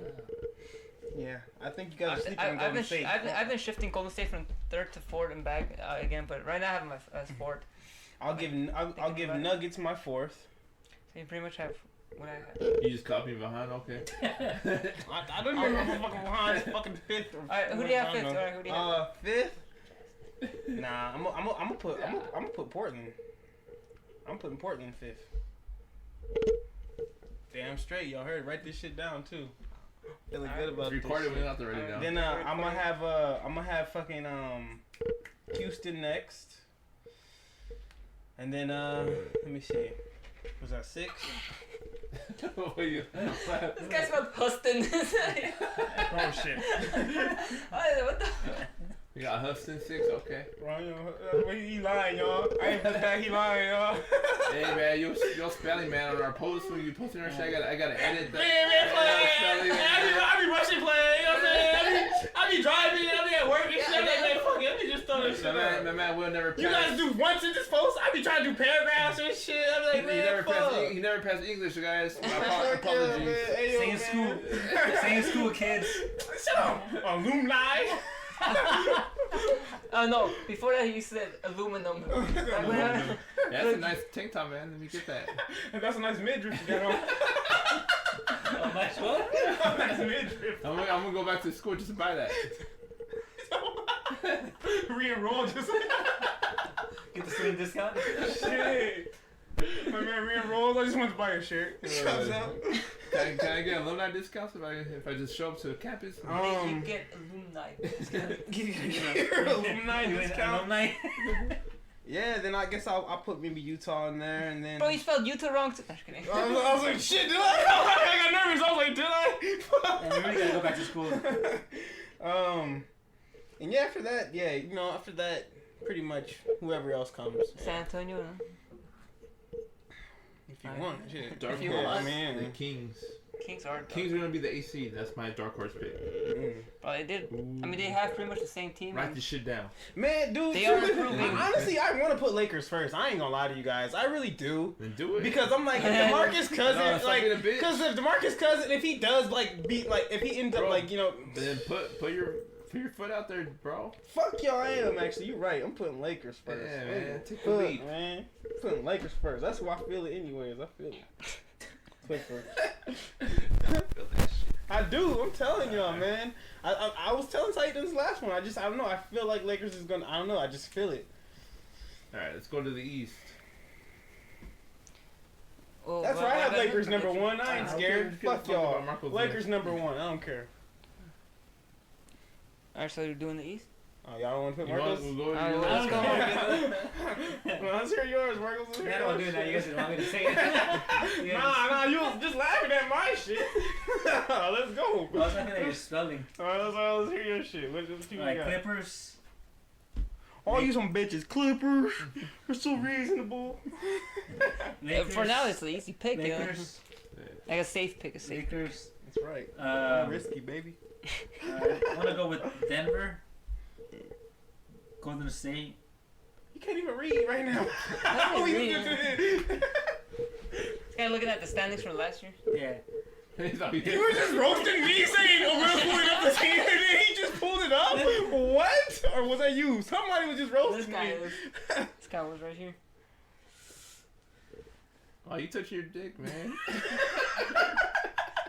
E: Yeah, I think you guys are sleeping on
C: I've
E: Golden
C: been
E: State.
C: I've been shifting Golden State from 3rd to 4th and back again, but right now I have them as 4th.
E: I'll give Nuggets my 4th.
C: So you pretty much have what I have.
B: You just copied Vahan, okay.
E: I don't even remember fucking Vahan's fucking 5th.
C: Alright, who do you have 5th? Alright, who do you have?
E: 5th? Nah, I'm gonna put Portland. I'm putting Portland 5th. Damn straight, y'all heard. Write this shit down too. Feeling good about this.
B: Recorded,
E: shit.
B: we don't have to write it down.
E: Then I'm gonna have fucking Houston next. And then let me see. Was that 6?
C: This guy's called Huston.
E: Oh shit.
C: What the?
B: We got Huston 6, okay.
E: He lying, y'all. I ain't put that. He lying, y'all.
B: Hey man, your spelling man on our post when you posting our shit, I gotta edit that.
E: Man, I be rushing playing, you know what I'm saying? I be driving, I be at work and shit. I'm like, man, fuck it, let me just throw this shit out.
B: My man will never pass.
E: You guys do one sentence post? I be trying to do paragraphs and shit. I'm like, man, fuck.
B: He never passed English, guys.
E: Fuck yeah,
B: Apologies.
E: man. Hey, yo,
D: Sing in
E: man.
D: school. Sing in school, kids.
E: Shut up. Alumni.
C: No, before that he said aluminum.
B: That's a nice tank top, man. Let me get that.
E: That's a nice midriff you got on.
D: Oh, nice what?
E: Nice midriff.
B: I'm gonna go back to school just to buy that.
E: Re-enroll just
D: Get the student discount.
E: shit. My man re-enrolls. I just want to buy a shirt. Shots out.
B: Can I get alumni discounts if I just show up to campus?
C: You get alumni.
E: Alumni discount.
D: Alumni.
E: Yeah, then I guess I'll put maybe Utah in there, and then.
C: Bro, you spelled Utah wrong too. I'm just kidding.
E: I was like, shit, did I? I got nervous. I was like, did I?
D: And you really gotta go back to school.
E: And yeah, after that, pretty much whoever else comes.
C: San Antonio, no?
E: If you want, shit.
B: Dark
C: If you
B: Horse.
C: want.
E: I mean,
B: The Kings.
C: Kings are.
B: Kings are gonna be the AC. That's my dark horse pick.
C: Bro, they did. I mean, they have pretty much the same team.
B: Write this shit down.
E: Man, dude,
C: They are improving.
E: honestly, I want to put Lakers first. I ain't gonna lie to you guys. I really do.
B: Then do it.
E: Because I'm like, if DeMarcus Cousins,
B: stop being a bitch.
E: because if DeMarcus Cousins, if he does if he ends up
B: Bro,
E: then
B: put your foot out there, bro.
E: fuck y'all. I am actually. You're right. I'm putting Lakers first.
B: Yeah, man. Take the lead,
E: man. Putting Lakers first. That's why I feel it, anyways. I feel it. Clippers. I do. I'm telling y'all, man. I was telling Titans last one. I don't know. I feel like Lakers is gonna. I don't know. I just feel it.
B: All right, let's go to the East.
C: Well,
E: That's right. I have Lakers number one. I ain't scared. Fuck y'all.
B: Marco's
E: Lakers number one. I don't care.
C: Alright, so you're doing the East?
E: Oh, y'all don't want to put
B: You want
E: Marcos?
B: to go to
C: I
B: your
C: don't
B: list?
E: Well, let's hear yours, Marcos. Let's hear
D: I don't
E: yours.
D: do that. You guys didn't want me to say it.
E: Nah, you was just laughing at my shit. Let's go.
D: I was laughing at your spelling.
E: Alright, let's hear your shit. What you
D: Alright,
E: got?
D: Clippers.
E: Oh, you some bitches. Clippers. They're so reasonable.
D: Lakers.
C: For now, it's the easy pick.
D: Lakers.
C: Like a safe pick. A safe pick.
D: Lakers.
E: That's right. Risky, baby.
D: I want to go with Denver. Golden State.
E: You can't even read right now.
C: How do you read?
E: You
C: This guy looking at the standings from last year.
D: Yeah.
E: were just roasting me saying, oh, we're pulling up the team, and then he just pulled it up? What? Or was that you? Somebody was just
C: This
E: roasting
C: guy
E: me.
C: was right here.
B: Oh, you touch your dick, man.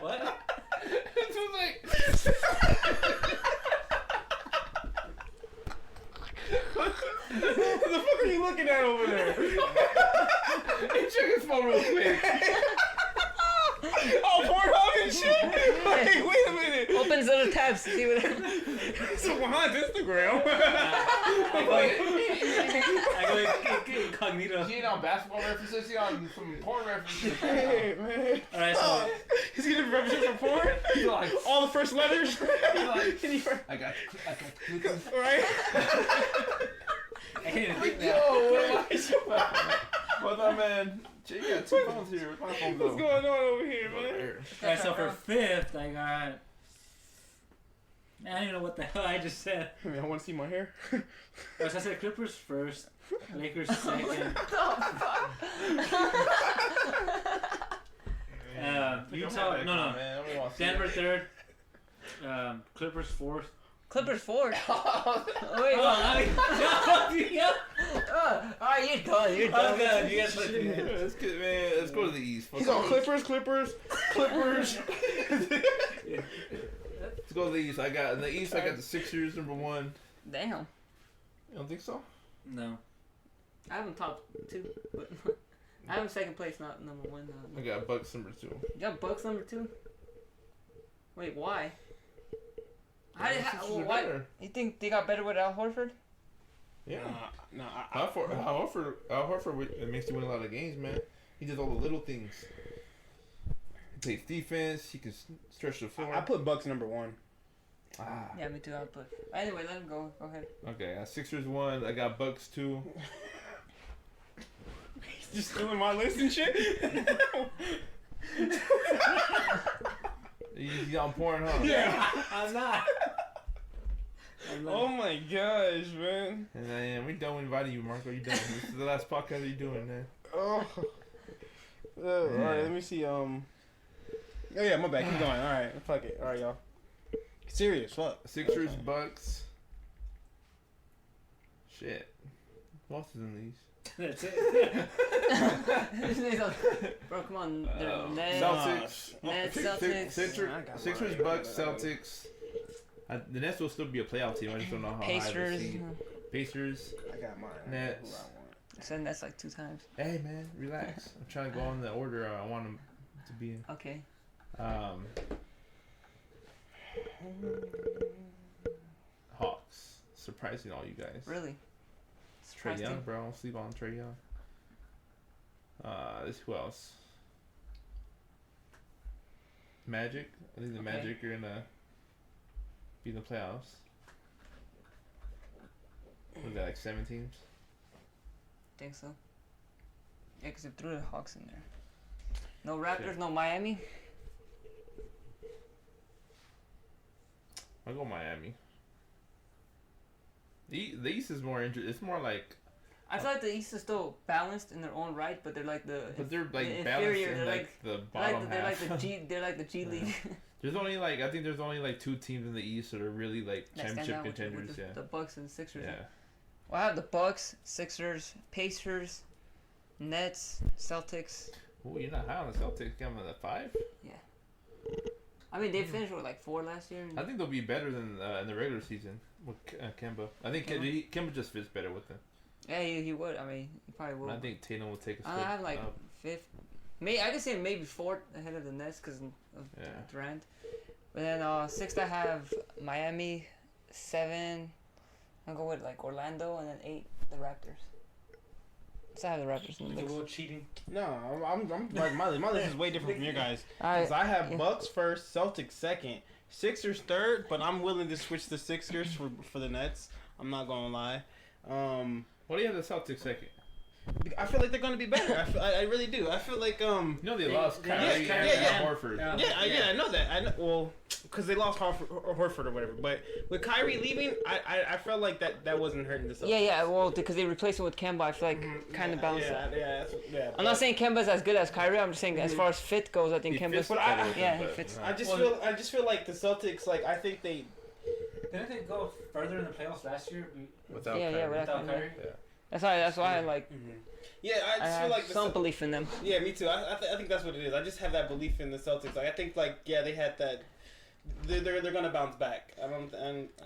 D: What?
B: It was like...
E: What the fuck are you looking at over there?
B: Hey, check his phone real quick.
E: Oh, Pornhub and shit? Wait a minute.
C: Opens other tabs to see what.
E: It's Vahan's Instagram.
D: I go incognito.
B: He ain't on basketball references, he on some porn references.
E: Hey, man.
D: Alright, so
E: He's getting references from porn?
B: He's like,
E: All the first letters?
B: I got the
E: Right?
D: I didn't think that.
B: Yo, what's up, man? Jay, you got two phones here. My phone's
E: What's
B: low.
E: going on over here, man?
D: Alright, so for fifth, I got. Man, I don't even know what the hell I just said.
E: I mean, I want to see my hair.
D: I said Clippers first, Lakers second. Utah, no, Denver third, Clippers fourth.
C: Clippers 4. Wait,
D: Alright,
C: you're done. You're
D: I'm
C: done.
D: good. You guys look
B: Yeah,
D: good.
B: let's get, man. Let's go to the East.
E: He's on Clippers.
B: Let's go to the East. In the East, I got the Sixers number one.
C: Damn.
B: You don't think so?
D: No.
C: I have him top 2, but I have him second place, not number 1.
B: I got Bucks number 2.
C: You got Bucks number 2? Wait, why?
B: Sixers are
C: Why?
B: better.
C: You think they got better with Al Horford?
B: Yeah.
E: No,
B: Al Horford it makes you win a lot of games, man. He does all the little things. He plays defense. He can stretch the floor.
E: I put Bucks number 1.
C: Yeah, me too. I'll put. Anyway, let him go. Go ahead.
B: Okay, I got Sixers 1. I got Bucks 2.
E: He's just stealing my list and shit.
B: He's on porn, huh?
E: Yeah.
D: I'm not.
E: Oh my gosh, man.
B: And then we done inviting you, Marco. You done. This is the last podcast you doing, man.
E: Oh. All right, let me see. Oh yeah, my bad. Keep going. All right, fuck it. All right, y'all. Serious, fuck.
B: Sixers, Bucks. Shit. Who else is in these?
D: That's it.
C: Bro, come on. Nets,
B: Celtics.
C: Celtics.
B: Sixers, Bucks, Celtics. The Nets will still be a playoff team. I just don't know how high
C: Pacers.
B: the seed. Pacers.
E: I got mine.
B: Nets.
E: Who I want.
C: I said Nets like 2 times.
B: Hey man, relax. I'm trying to go on the order I want them to be in.
C: Okay.
B: Hawks. Surprising all you guys.
C: Really?
B: Trae
C: Surprised
B: Young,
C: you?
B: bro. Don't sleep on Trae Young. Who else? Magic. I think the
C: Okay.
B: Magic are gonna be in the playoffs. What is that, like 7 teams?
C: Think so. Yeah, because they threw the Hawks in there. No Raptors,
B: Shit.
C: no Miami.
B: I'll go Miami. The East is more interesting. It's more like.
C: I feel like the East is still balanced in their own right, but they're like the.
B: But they're like
C: the
B: balanced
C: inferior.
B: in
C: They're
B: like the bottom
C: they're
B: half.
C: like the G. They're like the G League.
B: There's only I think there's only like 2 teams in the East that are really like championship contenders.
C: The Bucks and Sixers.
B: Yeah.
C: Well, I have the Bucks, Sixers, Pacers, Nets, Celtics.
B: Oh, you're not high on the Celtics. Give them a 5.
C: Yeah. I mean, they finished with like 4 last year.
B: I think they'll be better than in the regular season with Kemba. I think Kemba just fits better with them.
C: Yeah, he would. I mean, he probably would.
B: I think Tatum will take a step
C: I have like
B: up.
C: 5th. I could say maybe 4th ahead of the Nets because of Durant. But then 6th I have Miami. 7, I'll go with like Orlando, and then 8 the Raptors. So I have the Raptors in the
D: Like a
C: mix.
D: little cheating.
E: No, I'm like my list is way different from your guys.
C: Alright,
E: 'Cause I have Bucks first, Celtics second, Sixers third, but I'm willing to switch the Sixers for the Nets. I'm not gonna lie.
B: What do you have the Celtics second?
E: I feel like they're gonna be better. I really do. I feel like
B: You know they lost Kyrie
E: yeah,
B: and Horford.
E: Yeah, I know that. I know, well, because they lost Horford or whatever. But with Kyrie leaving, I felt like that wasn't hurting the Celtics.
C: Yeah, well, because they replaced him with Kemba, I feel like kind of balanced it.
E: Yeah.
C: I'm not saying Kemba's as good as Kyrie. I'm just saying as far as fit goes, I think
B: He
C: Kemba's.
B: fits better with them,
C: He
B: but-
C: fits.
E: I just feel like the Celtics. Like I think they.
D: Didn't they go further in the playoffs last year
B: Without
C: Yeah,
B: Kyrie.
C: without
D: without Kyrie?
C: That's why I like.
E: Yeah, I
C: I
E: just
C: have
E: feel like
C: some belief in them.
E: Yeah, me too. I think that's what it is. I just have that belief in the Celtics. Like I think they had that. They're gonna bounce back.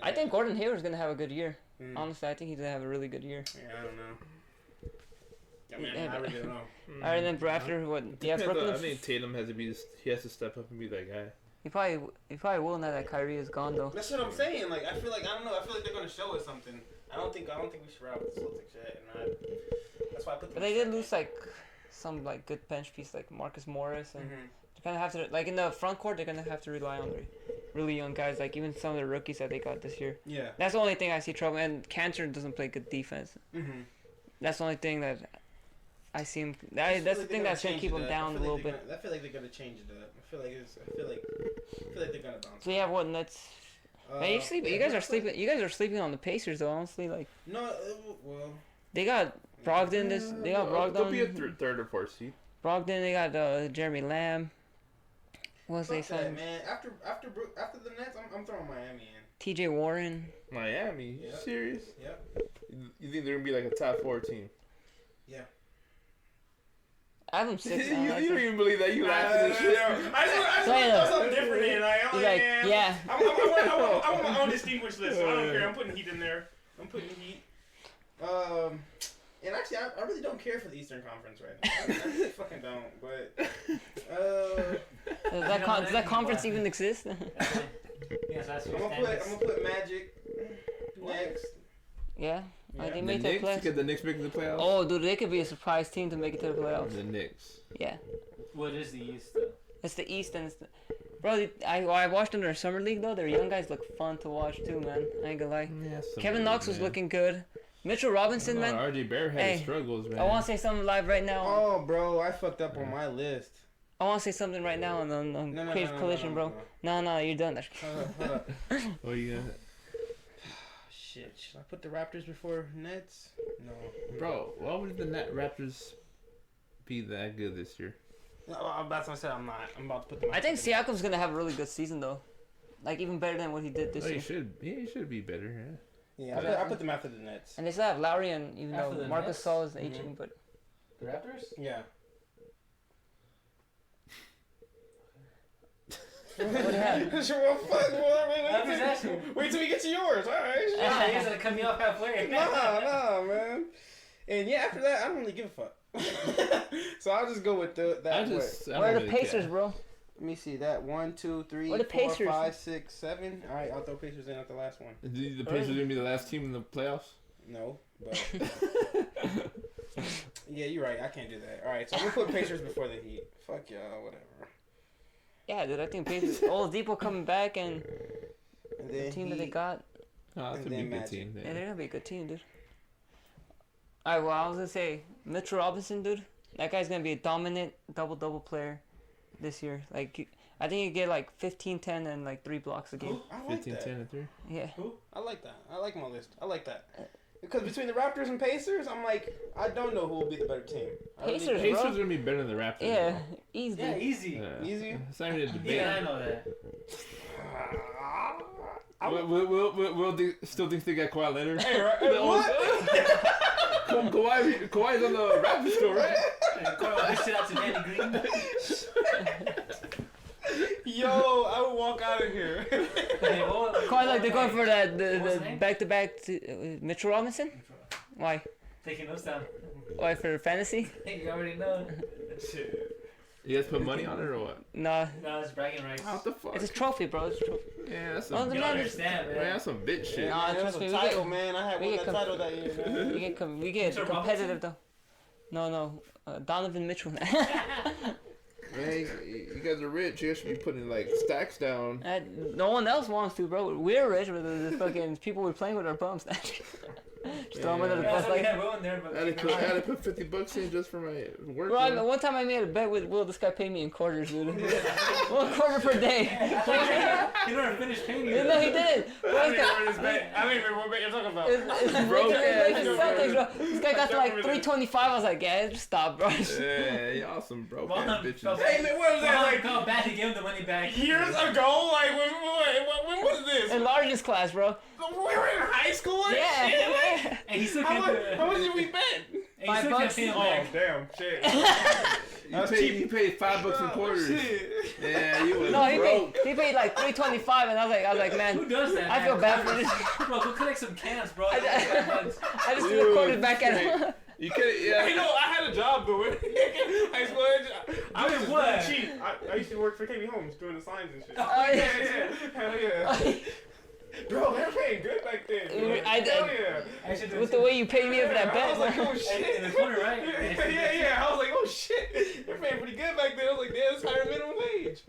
C: I think Gordon Hayward's gonna have a good year.
E: Mm.
C: Honestly, I think he's gonna have a really good year.
E: Yeah, I don't know. I mean,
C: Yeah,
E: I really don't know.
C: Alright, then after what? Yeah, Brooklyn.
B: I think Tatum has to be. He has to step up and be that guy.
C: He probably will now that Kyrie is gone though.
E: That's what I'm saying. Like I feel like I don't know. I feel like they're gonna show us something. I don't think we should ride with the Celtics yet. And that's why I put.
C: But they did lose like some like good bench piece like Marcus Morris, and they kind of have to like in the front court they're gonna have to rely on their really young guys, like even some of the rookies that they got this year.
E: Yeah.
C: That's the only thing I see trouble. And Cantor doesn't play good defense. That's the only thing that I see him. That's the thing that's gonna keep him down a little bit.
E: I feel like they're gonna change it up. I feel like they're gonna bounce.
C: So yeah, what Nets? Man, you sleep. You guys are sleeping. You guys are sleeping on the Pacers though. Honestly, like
E: No, well.
C: they got Brogdon. They got Brogdon.
B: They'll be a third or fourth seed.
C: Brogdon. They got Jeremy Lamb. What's they
E: Fuck that,
C: signed?
E: man. After the Nets, I'm throwing Miami in.
C: T.J. Warren.
B: Miami.
E: Yep.
B: Serious?
E: Yep.
B: You think they're gonna be like a top 4 team?
E: Yeah.
C: I have them 6.
B: you don't even believe that. You laugh at this shit.
E: I just want to throw something different in.
C: He's like, yeah.
E: I want my own distinguished list. So I don't care. I'm putting Heat in there. I'm putting Heat. And actually, I really don't care for the Eastern Conference right now. I really fucking don't. But
C: Does that conference even exist?
D: Yes, that's
E: I'm
D: your
E: gonna
D: standards.
E: put Magic next.
C: Yeah. They
B: The
C: made it to the
B: Knicks?
C: playoffs.
B: Could the Knicks make the playoffs?
C: Oh, dude, they could be a surprise team to make it to the playoffs.
B: The Knicks.
C: Yeah.
D: What is the East though?
C: It's the East and it's the... Bro, I watched them in their summer league though. Their young guys look fun to watch too, man. I ain't gonna lie.
B: Yeah,
C: Kevin Knox was looking good. Mitchell Robinson, man.
B: RJ Barrett had his struggles, man.
C: I want to say something live right now.
E: Oh, bro, I fucked up on my list.
C: I want to say something right now on Creative Collision, bro. No, you're done.
E: Hold up.
B: What you got?
E: Shit, should I put the Raptors before Nets? No.
B: Bro, why would the Raptors be that good this year?
E: No, that's what I said. I'm not. I'm about to put them.
C: I think Siakam's gonna have a really good season though, like even better than what he did this year.
B: He should be better.
E: Yeah, I put them after the Nets.
C: And they still have Lowry, and even
D: After
C: though
D: the
C: Marcus
D: Nets?
C: Saul is aging, but
D: The Raptors?
E: Yeah.
C: what do you have?
E: Sure, well, fuck,
D: I'm just asking.
E: wait till we get to yours. All right.
D: Yeah, he's gonna cut me off halfway.
E: Nah, man. And yeah, after that, I don't really give a fuck. So I'll just go with that.
C: Where are the Pacers, bro?
E: Let me see that. 1, 2, 3,
C: Where the
E: 4,
C: Pacers?
E: 5, 6, 7. All right, I'll throw Pacers in at the last one.
B: The Pacers gonna be the last team in the playoffs?
E: No, but yeah, you're right. I can't do that. All right, so I'm gonna put Pacers before the Heat. Fuck y'all, whatever.
C: Yeah, dude, I think Pacers. Oladipo coming back, and
E: And
C: the
E: then
C: team that they
E: Heat.
C: got.
B: Oh, that's
E: And
B: gonna be a
E: then
B: good
E: Magic.
B: team.
C: Yeah, they're gonna be a good team, dude. Alright, well, I was gonna say Mitchell Robinson, dude. That guy's gonna be a dominant double-double player this year. Like, I think he get like 15, 10, and like 3 blocks a game.
E: I like
B: 15,
E: that.
B: 10, and 3.
C: Yeah.
E: I like that. I like my list. I like that. Because between the Raptors and Pacers, I'm like, I don't know who will be the better team.
C: Pacers,
B: Pacers
C: bro.
B: are gonna be better than the Raptors.
C: Yeah, easy.
D: Yeah, easy.
B: Yeah.
E: Easy?
B: It's not even a debate.
D: Yeah, I know that.
B: Will still think they got Kawhi Leonard.
E: Hey, what?
B: Kawhi's on the Raptors still, right?
D: And Carl dished it out to Danny Green.
E: Yo, I would walk out of here.
D: Hey,
C: Quite like they're going for that
D: What's
C: the
D: his name?
C: back-to-back Mitchell Robinson. Why?
D: Taking notes down.
C: Why for fantasy?
D: Hey, you already know.
B: You guys put money on it or what?
C: No,
D: No, it's bragging rights.
B: What the fuck?
C: it's a trophy, bro. It's a trophy.
B: Yeah, that's
C: Oh,
B: some,
C: the
D: You
C: man
D: don't
C: is-
D: understand,
B: man,
D: man.
B: that's some bitch shit.
C: Nah,
E: That's
C: trust
E: a
C: me, we
E: title,
C: get-
E: man. I had
C: we
E: won
C: get
E: that title that year, man.
C: we get
D: Mitchell
C: competitive though. No, Donovan Mitchell.
B: Man, you guys are rich. You guys should be putting like stacks down.
C: No one else wants to, bro. We're rich, but the fucking people we're playing with are bums. Just throw them under the
D: Yeah, I
C: bus
D: thought we
C: like.
D: had Will in there, but
B: I had to put $50 in just for my work.
C: Bro, one time I made a bet with Will. This guy paid me in quarters, dude. 1 quarter per day.
D: you don't finish paying you.
C: No, he didn't.
E: I don't even remember this bet. I don't even remember what bet you're talking about.
C: It's
B: Broke
C: Lakers
B: ass.
C: Celtics, bro. This guy got to like 325. I was like, yeah, just stop, bro.
B: Yeah, you awesome, bro.
D: Well,
B: Man, bitches.
E: Hey, man, what was that? Like,
D: how bad he gave him the money back.
E: years ago? Like, when was this?
C: In largest class, bro.
E: We were in high school and
C: Yeah.
E: shit, man.
D: And he still
E: How
D: can't
E: much did we bet?
D: and he still can't pay him
E: Oh,
D: back.
E: damn, shit.
B: You paid $5 in quarters.
E: Shit.
B: Yeah, you was
C: No,
B: broke.
C: he paid like 325, and I was like, man,
D: Who does that?
C: I
D: man?
C: feel bad for this.
D: Bro, go collect some cans, bro.
C: I just threw the quarters back at him.
B: You could,
E: Hey,
B: yeah.
E: no, I had a job doing high school. I was just
D: what?
E: really cheap. I used to work for KB Homes doing the signs and shit.
C: Oh, yeah.
E: Hell yeah. Bro, they were paying good back then. Dude.
C: I did.
E: Hell yeah.
D: I should do
C: With the way you paid me for that
E: I was like,
C: bet.
E: oh shit.
D: in the corner, right?
E: Yeah. I was like, oh shit. They're paying pretty good back then. I was like, damn, it's higher minimum wage.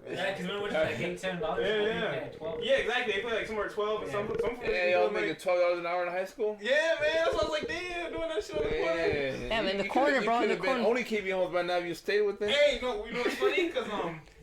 D: Yeah, because when we were like $8-10,
E: Yeah.
D: 12.
E: Yeah, exactly. They pay like somewhere 12 and some
B: Yeah, y'all making $12 an hour in high school?
E: Yeah, man. That's why I was like, damn, doing that shit on the corner.
C: Damn, in the
B: You
C: corner,
B: could've-
C: bro,
B: You
C: in the
B: could have been
C: corner.
B: only KB Homes by now if you stayed with them.
E: Hey, no, you know what's funny? Because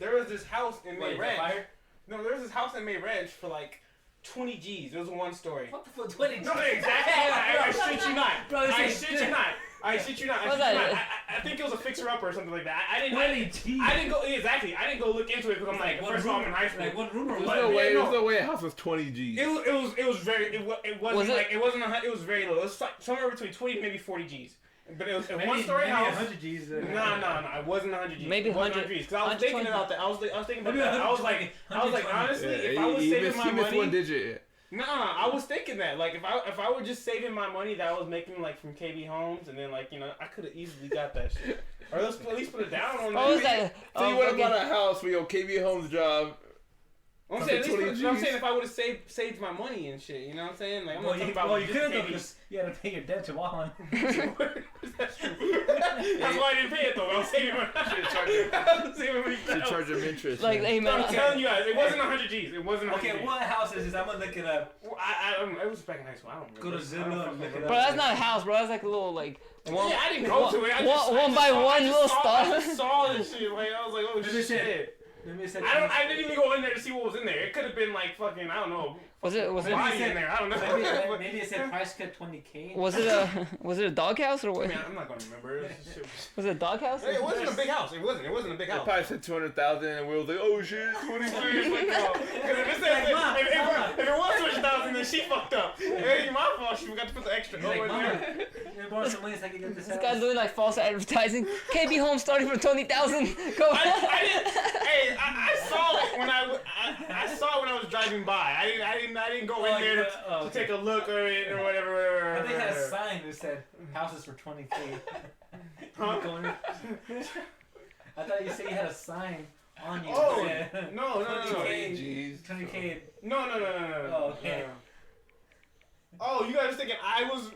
E: there was this house in May
D: Wait,
E: Ranch.
D: fire?
E: No, there was this house in May Ranch for like 20 G's. It was one story.
D: What the fuck? 20?
E: No, exactly. I shit you not.
D: Bro,
E: I
D: this is
E: shit you not. I shit you not.
C: What's that?
E: I think it was a fixer-upper or something like that. I didn't.
D: 20 G's.
E: I didn't go exactly. I didn't go look into it because I'm like,
D: One
E: first of all, I'm
D: room-
E: in high school.
D: Like one room or
B: There's
D: what?
B: no
E: Yeah,
B: way.
E: no.
B: There's no way a house was 20 G's.
E: It was very. It wasn't
C: Was it?
E: like it wasn't. It was very low. It was like somewhere between 20 maybe 40 G's. But it was a
D: Maybe-
E: one-story
D: maybe
E: house.
D: 100 G's.
E: No, it wasn't 100 G's.
C: Maybe
E: It wasn't
C: 100
E: G's. Because I was thinking
C: 120.
E: about that. I was thinking about
D: Maybe
E: that. I was
D: 120,
E: like, honestly, if I was
B: he
E: saving
B: missed,
E: my
B: he missed
E: money,
B: one digit.
E: nah, I was thinking that. Like, if I were just saving my money that I was making like from KB Homes, and then like I could have easily got that shit, or at least put it down on.
C: What was that?
B: So you
C: Oh,
B: would have
C: fucking-
B: bought a house for your KB Homes job.
E: I'm saying, at least,
B: 20
E: you know what I'm
B: Gs.
E: saying, if I would have saved my money and shit, you know what I'm saying? Like, I'm
D: Well,
E: not talking
D: you,
E: about
D: well, you
E: just
D: could have
E: KB.
D: though, because you had to pay your debt to Vahan.
E: That's true. That's why I didn't pay it though. I was saving money. I was saving money.
B: To charge them interest.
C: Like,
B: man.
C: hey,
E: No, I'm
C: man.
E: telling you guys, it wasn't 100 G's. It wasn't 100
D: Okay,
E: G's.
D: what house is this? I'm gonna look it up.
E: Well, I don't know. It was back in high school. I don't remember.
D: Go to Zillow
E: I don't
D: and look
E: fucking
D: it
C: Bro,
D: up.
C: that's not a house, bro. That's like a little, like, one,
E: Yeah, I didn't go to it. I just,
C: one by one little
E: I
C: stuff.
E: just saw this shit. Like, I was like, oh
D: Maybe it said-
E: shit.
D: Maybe it said
E: I didn't even go in there to see what was in there. It could have been like fucking, I don't know,
C: Was it
D: Maybe
E: body
D: it said-
E: in there. I don't know.
D: maybe it said price cut 20K.
C: was it a doghouse or
E: I
C: what?
E: mean, I'm not gonna remember.
C: Was it a doghouse?
E: It wasn't a big house. It wasn't a big
B: They
E: house.
B: probably said 200,000 and we was like, oh shit, 23.
E: Like, no. 'Cause if it said,
D: Mom,
E: if it was 200,000, then she fucked up. It ain't my fault. She forgot to put the extra.
D: He's like,
E: in
D: Mama,
E: there.
D: you borrow some money so I can get this
C: This
D: house.
C: guy's doing like false advertising. KB Home starting from 20,000. Go.
E: I didn't. Hey, I saw it when I saw it when I was driving by. I didn't go in there to take a look or whatever.
D: I think it had a sign that said houses for 20K.
E: Huh?
D: I thought you said you had a sign on you.
E: Oh,
D: that said
E: no.
D: 20K. 20K.
E: No.
D: Oh, okay.
E: Oh, you guys are thinking I was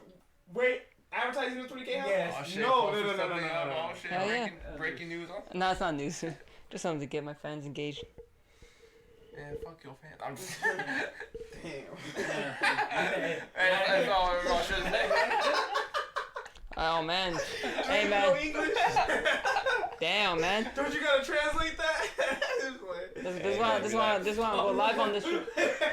E: advertising the 20K house?
D: Yes.
B: Oh, shit,
E: No.
B: Oh, shit,
C: Hell yeah.
B: breaking news.
C: No, it's not news. Just something to get my fans engaged.
B: Yeah, fuck your fan. I'm just.
E: Damn.
B: Hey, that's all I should say.
C: Oh man.
E: Do
C: Hey
E: you
C: man.
E: know English?
C: Damn man.
E: Don't you gotta translate that?
C: This why I'm going live on this.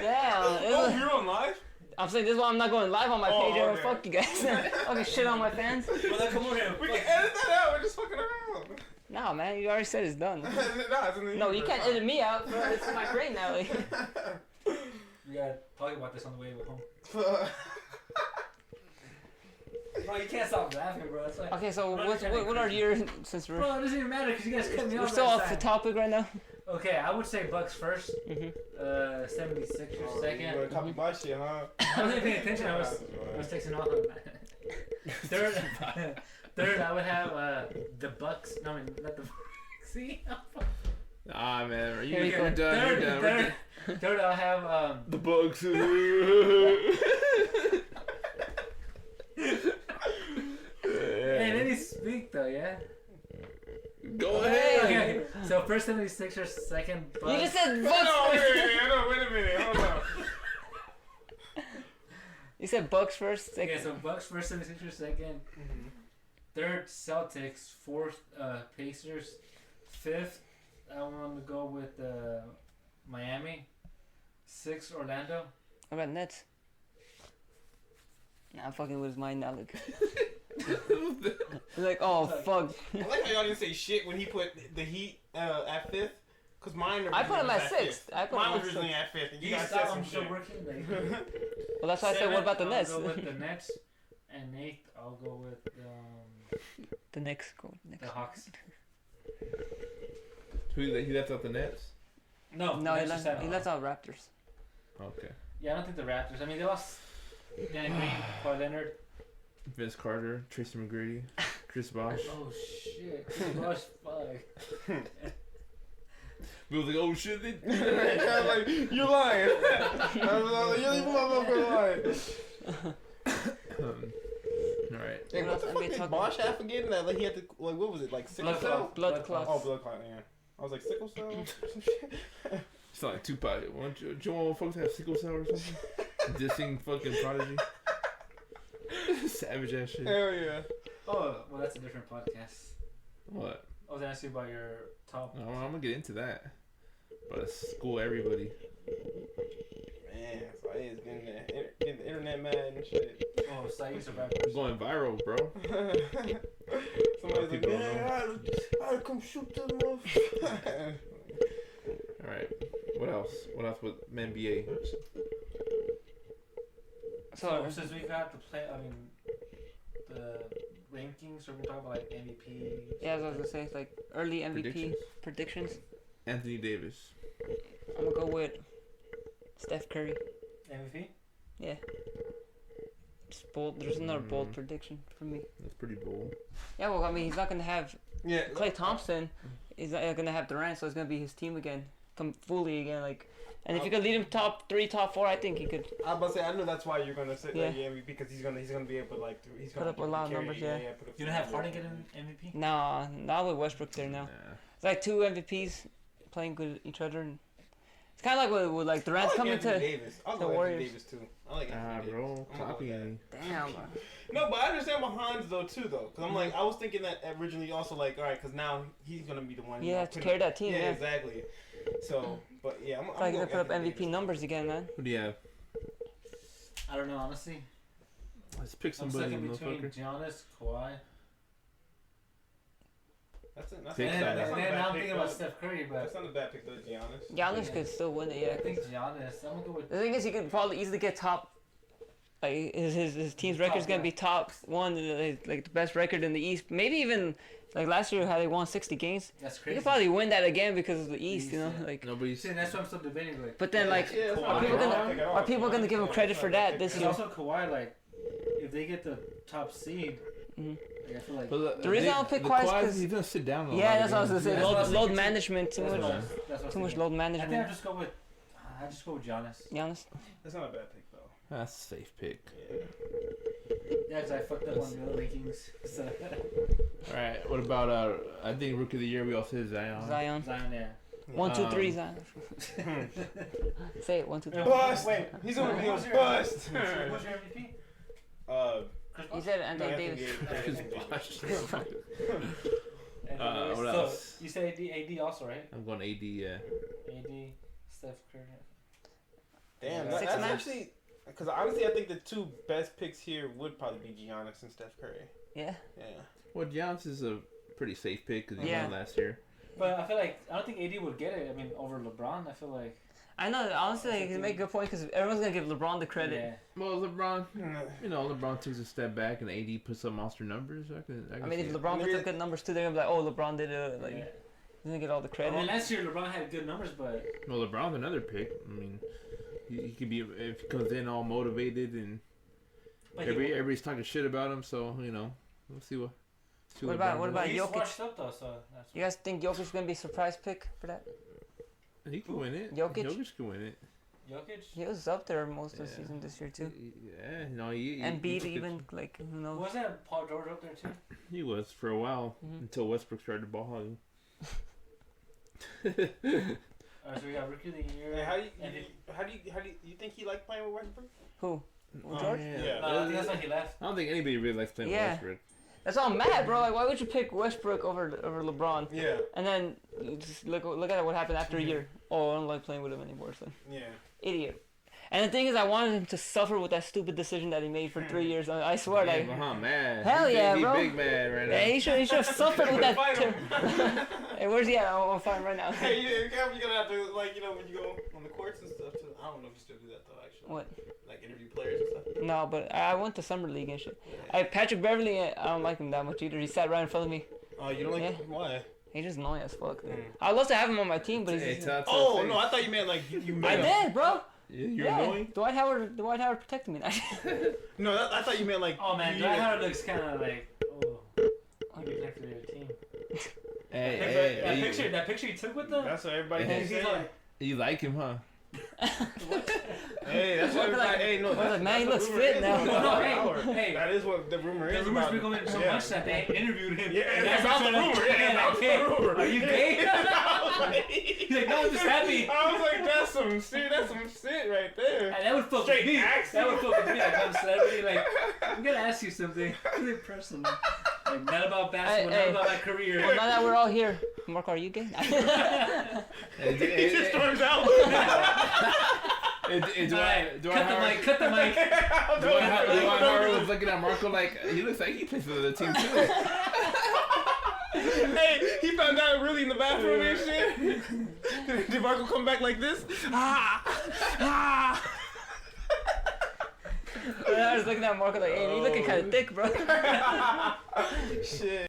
C: Yeah.
A: Oh, you're on live?
C: I'm saying this is why I'm not going live on my page.
A: okay.
C: Fuck you guys. Okay, shit on my fans.
D: Well, then come on here.
A: We can edit that out. We're just fucking around.
C: No, man, you already said it's done.
A: Nah, it's in the
C: No, you
A: universe.
C: can't edit me out. Bro. It's my brain now. Like.
D: We gotta talk about this on the way home. Bro, you can't stop laughing, bro. It's like,
C: Okay, so
D: bro,
C: what are your since
D: Bro, it doesn't even matter because you guys cut me
C: we're
D: off.
C: still
D: last
C: off the
D: time.
C: topic right now.
D: Okay, I would say Bucks first. 76ers
A: You wanna
D: second.
A: copy my shit, huh?
D: I wasn't paying attention. I was texting off. Third, I would have the Bucks. No, I mean not the Bucks. See?
B: Ah, man,
C: Here we
B: you're
C: go.
B: done. You're done.
D: Third, I'll have
B: The Bucks.
D: Hey, let me speak though, yeah.
B: Go ahead.
D: Okay, so first 76ers, second Bucks.
C: You just said
A: No,
C: Bucks.
A: wait a minute. Hold on.
C: You said Bucks first.
D: Okay, so Bucks first, 76ers second. Third, Celtics. Fourth, Pacers. Fifth, I want to go with Miami. Sixth, Orlando.
C: What about Nets? Nah, I'm fucking with his mind now. Look. He's like, oh fuck.
A: I like how y'all didn't say shit when he put the Heat at 5th. Cause mine
C: I put him
A: was
C: at 6th. I put
A: Mine
C: him
A: was
C: at
A: originally
C: 6th.
A: at 5th, and you
D: You
A: guys
D: stop,
A: said some
D: I'm still
A: shit.
D: working. Like,
C: Well, that's why I said, what about the Nets?
D: I'll go with the Nets. And eighth, I'll go with
C: The Knicks. Go
D: the
C: Knicks.
D: Hawks.
B: He left out the Nets?
D: No,
C: No, he
D: Nets
C: left,
D: just
C: he left out Raptors.
B: Okay.
D: Yeah, I don't think the Raptors. I mean, they lost Danny Green, Kawhi Leonard.
B: Vince Carter, Tracy McGrady, Chris Bosh.
D: Oh shit, Bosh, fuck.
B: We was like, oh shit.
A: I was like, you're lying. I was like, you're motherfucker lying.
B: Alright.
A: Hey, what the
C: What else
A: fuck
C: NBA
A: did
C: talking
A: Bosh have again? That like he had to like what was it like sickle
D: Blood
A: cell?
D: clot.
C: Blood clots.
A: Oh, blood clot. Yeah. I was like sickle cell. Or some shit.
B: It's not like Tupac. Why don't you want folks to have sickle cell or something? Dissing fucking Prodigy. Savage ass shit.
A: Hell yeah.
D: Oh, well, that's a different podcast.
B: What?
D: I was asking you about your top.
B: No, I'm gonna get into that. But school everybody.
A: Man, so I is getting the internet mad and shit.
D: Oh, Saeed's a
B: I'm
D: rapper.
B: going viral, bro.
A: Somebody's like,
B: People don't
A: man, I'll come shoot the motherfucker.
B: Alright. What else? What else with NBA?
D: So since we got the play, I mean, the rankings, so we're talking about like MVP.
C: Yeah, as I was gonna say, like early MVP predictions.
B: Anthony Davis.
C: I'm gonna go with Steph Curry.
D: MVP?
C: Yeah. Just bold. There's another bold prediction for me.
B: That's pretty bold.
C: Yeah, well, I mean, he's not gonna have
A: Yeah.
C: Klay Thompson. He's not gonna have Durant, so it's gonna be his team again, come fully again. Like, and if you could lead him top 3, top 4, I think he could.
A: I was about to say, I knew that's why you're gonna say
C: Yeah.
A: that MVP because he's gonna be able to like he's
C: Put
A: gonna
C: up a lot of
A: carry-
C: numbers, yeah.
A: put up
D: You don't have Harden getting MVP?
C: Nah, not with Westbrook there now.
B: Nah.
C: It's like 2 MVPs playing good each other, and it's kind of like with like
A: I
C: Durant's
A: like
C: coming
A: Anthony
C: to.
A: Davis. I'll
C: the
A: go Anthony
C: Warriors.
A: Davis too. I like Anthony
B: Bro.
A: Davis. I'm gonna
B: Copy.
A: go with that.
C: Damn, bro.
A: No, but I understand Vahan's though too though, because I'm like I was thinking that originally also like all right, because now he's gonna be the one. you know,
C: Yeah, to
A: put
C: carry
A: it-
C: that team. Yeah,
A: exactly. So, but yeah, I'm
C: probably gonna
A: going
C: put up
A: Anthony
C: MVP
A: Davis.
C: numbers again, man.
B: Who do you have?
D: I don't know, honestly.
B: Let's pick
D: I'm
B: somebody,
D: stuck in between
B: motherfucker.
D: Giannis, Kawhi.
A: That's it. That's
B: Pick
A: not
D: And
A: a
B: that.
A: bad
D: then now I'm
A: pick,
D: thinking about
A: though.
D: Steph Curry,
A: That's
D: but
A: not a bad pick though, Giannis.
C: Giannis could still win it.
D: I
C: Yeah.
D: think Giannis. I'm gonna go with.
C: The thing is, he could probably easily get top. Like his team's record's gonna be top 1, like the best record in the East. Maybe even like last year, how they won 60 games.
D: That's
C: He
D: crazy.
C: could probably win that again because of the East, you know.
D: East, yeah.
C: Like,
B: Nobody's.
D: See, that's what I'm still debating. Like,
C: but then like,
A: Yeah, that's not
C: are
A: a
C: people
A: bad
C: gonna
A: pick at all,
C: are people gonna
A: Giannis.
C: give him credit for that this
D: and
C: year?
D: also Kawhi, like, if they get the top seed,
C: Mhm.
D: like, I feel like.
B: But
C: The reason I don't pick Kawhi is 'cause-
B: he's gonna sit down. A
C: Yeah,
B: lot
C: that's what I was gonna say.
D: That's what I was
C: Load
D: thinking, too.
C: management, too
D: That's what I
C: much,
D: was- that's what I was
C: too much
D: thinking.
C: load
D: I think
C: management.
D: I'll just go with. I just go with Giannis.
C: Giannis.
A: That's not a bad pick though.
B: That's a safe pick.
A: Yeah.
D: Yeah, because I fucked up on the other rankings. So.
B: All right. What about I think rookie of the year we all said Zion.
C: Zion.
D: Zion, yeah.
C: 1, 2, 3,
B: Um,
C: Zion. Say it. 1, 2, 3.
A: Bust.
D: Wait,
A: He's gonna be a
D: who's your-
A: bust.
D: Who's your MVP?
C: He said
A: no,
C: Anthony
A: Anthony
C: Davis.
A: Davis.
B: Chris Bosh.
D: And
B: What
D: so
B: else?
D: You said AD also, right?
B: I'm going AD, yeah.
D: AD, Steph Curry.
E: Damn,
C: Six
E: that's
C: man?
E: actually because honestly, I think the two best picks here would probably be Giannis and Steph Curry.
C: Yeah.
E: Yeah.
B: Well, Giannis is a pretty safe pick because he
C: Yeah.
B: won last year.
D: But I feel like I don't think AD would get it. I mean, over LeBron, I feel like.
C: I know. Honestly, you make a good point because everyone's gonna give LeBron the credit.
D: Yeah.
B: Well, LeBron, LeBron takes a step back and AD puts up monster numbers. I
C: I mean,
B: see
C: if
B: it.
C: LeBron puts up good numbers too, they're gonna be like, "Oh, LeBron did it." Like,
D: Yeah.
C: he's gonna get all the
D: I
C: credit.
D: mean, last year LeBron had good numbers, but.
B: Well, LeBron's another pick. I mean, he could be if he comes in all motivated and everybody's talking shit about him. So we'll see what.
C: What about
D: He's
C: Jokic?
D: washed up though, so that's.
C: You guys think Jokic's gonna be a surprise pick for that?
B: He can win it.
C: Jokic?
B: Jokic can win it.
D: Jokic.
C: He was up there most of the season this year too.
B: Yeah, no, he
C: Embiid
B: took it.
C: even like who knows?
D: Wasn't Paul George up there too?
B: He was for a while until Westbrook started ball hogging.
D: Alright, so we got Rookie of the Year.
E: Hey, how do you think he liked playing with Westbrook?
C: Who? George?
E: Yeah.
D: I think that's why he left.
B: I don't think anybody really likes playing with Westbrook.
C: That's all I'm mad, bro. Like, why would you pick Westbrook over LeBron?
E: Yeah.
C: And then just look at what happened after a year. Oh, I don't like playing with him anymore. So
E: Yeah.
C: idiot. And the thing is, I wanted him to suffer with that stupid decision that he made for 3 years. I swear, like,
B: Vahan, man.
C: Hell yeah, bro.
B: He's big man right now.
C: yeah, he should have suffered with that.
E: Fight him.
C: Hey, where's he at? I'm fine right now.
E: Hey, you're gonna have to when you go on the courts and stuff too. I don't know if you still do that though. Actually.
C: What?
E: Like interview players and stuff.
C: No, but I went to summer league and shit. Patrick Beverly, I don't like him that much either. He sat right in front of me.
E: Oh, you don't like why?
C: He's just annoying as fuck. I'd love to have him on my team, but he's.
B: Hey,
E: Oh no, I thought you meant like you.
C: I did, bro.
B: You're annoying?
C: Dwight Howard protected me.
E: No, I thought you meant like.
D: Oh man, Dwight Howard looks kind of like he protected their team. That picture you took with them.
E: That's what everybody
B: Hey,
E: thinks.
B: You like him, huh?
E: Hey, that's what everybody. Hey, no,
C: like, man, he looks
E: rumor
C: fit
E: is
C: now.
E: about
D: Hey,
E: Howard.
D: hey.
E: That is what the rumor is.
D: The rumors
E: about
D: been going so much that they interviewed him.
E: Yeah,
D: and
E: that's the rumor. Yeah, that's the rumor.
D: Are you gay? He's like, no, I'm just happy.
E: I was like, that's some shit right there.
D: And that would fuck with me. That would fuck with me. Like, I'm a celebrity. Like, I'm gonna ask you something. Really personal. Like, not about basketball, not about my career.
C: Well, now that we're all here, Marco, are you gay?
E: He just storms out.
D: Cut the mic.
B: Dwight Howard was looking at Marco like, he looks like he plays for the team too.
E: Hey, he found out really in the bathroom and shit. Did Marco come back like this?
C: I was looking at Marco like, hey, you looking kind of thick, bro.
E: Shit.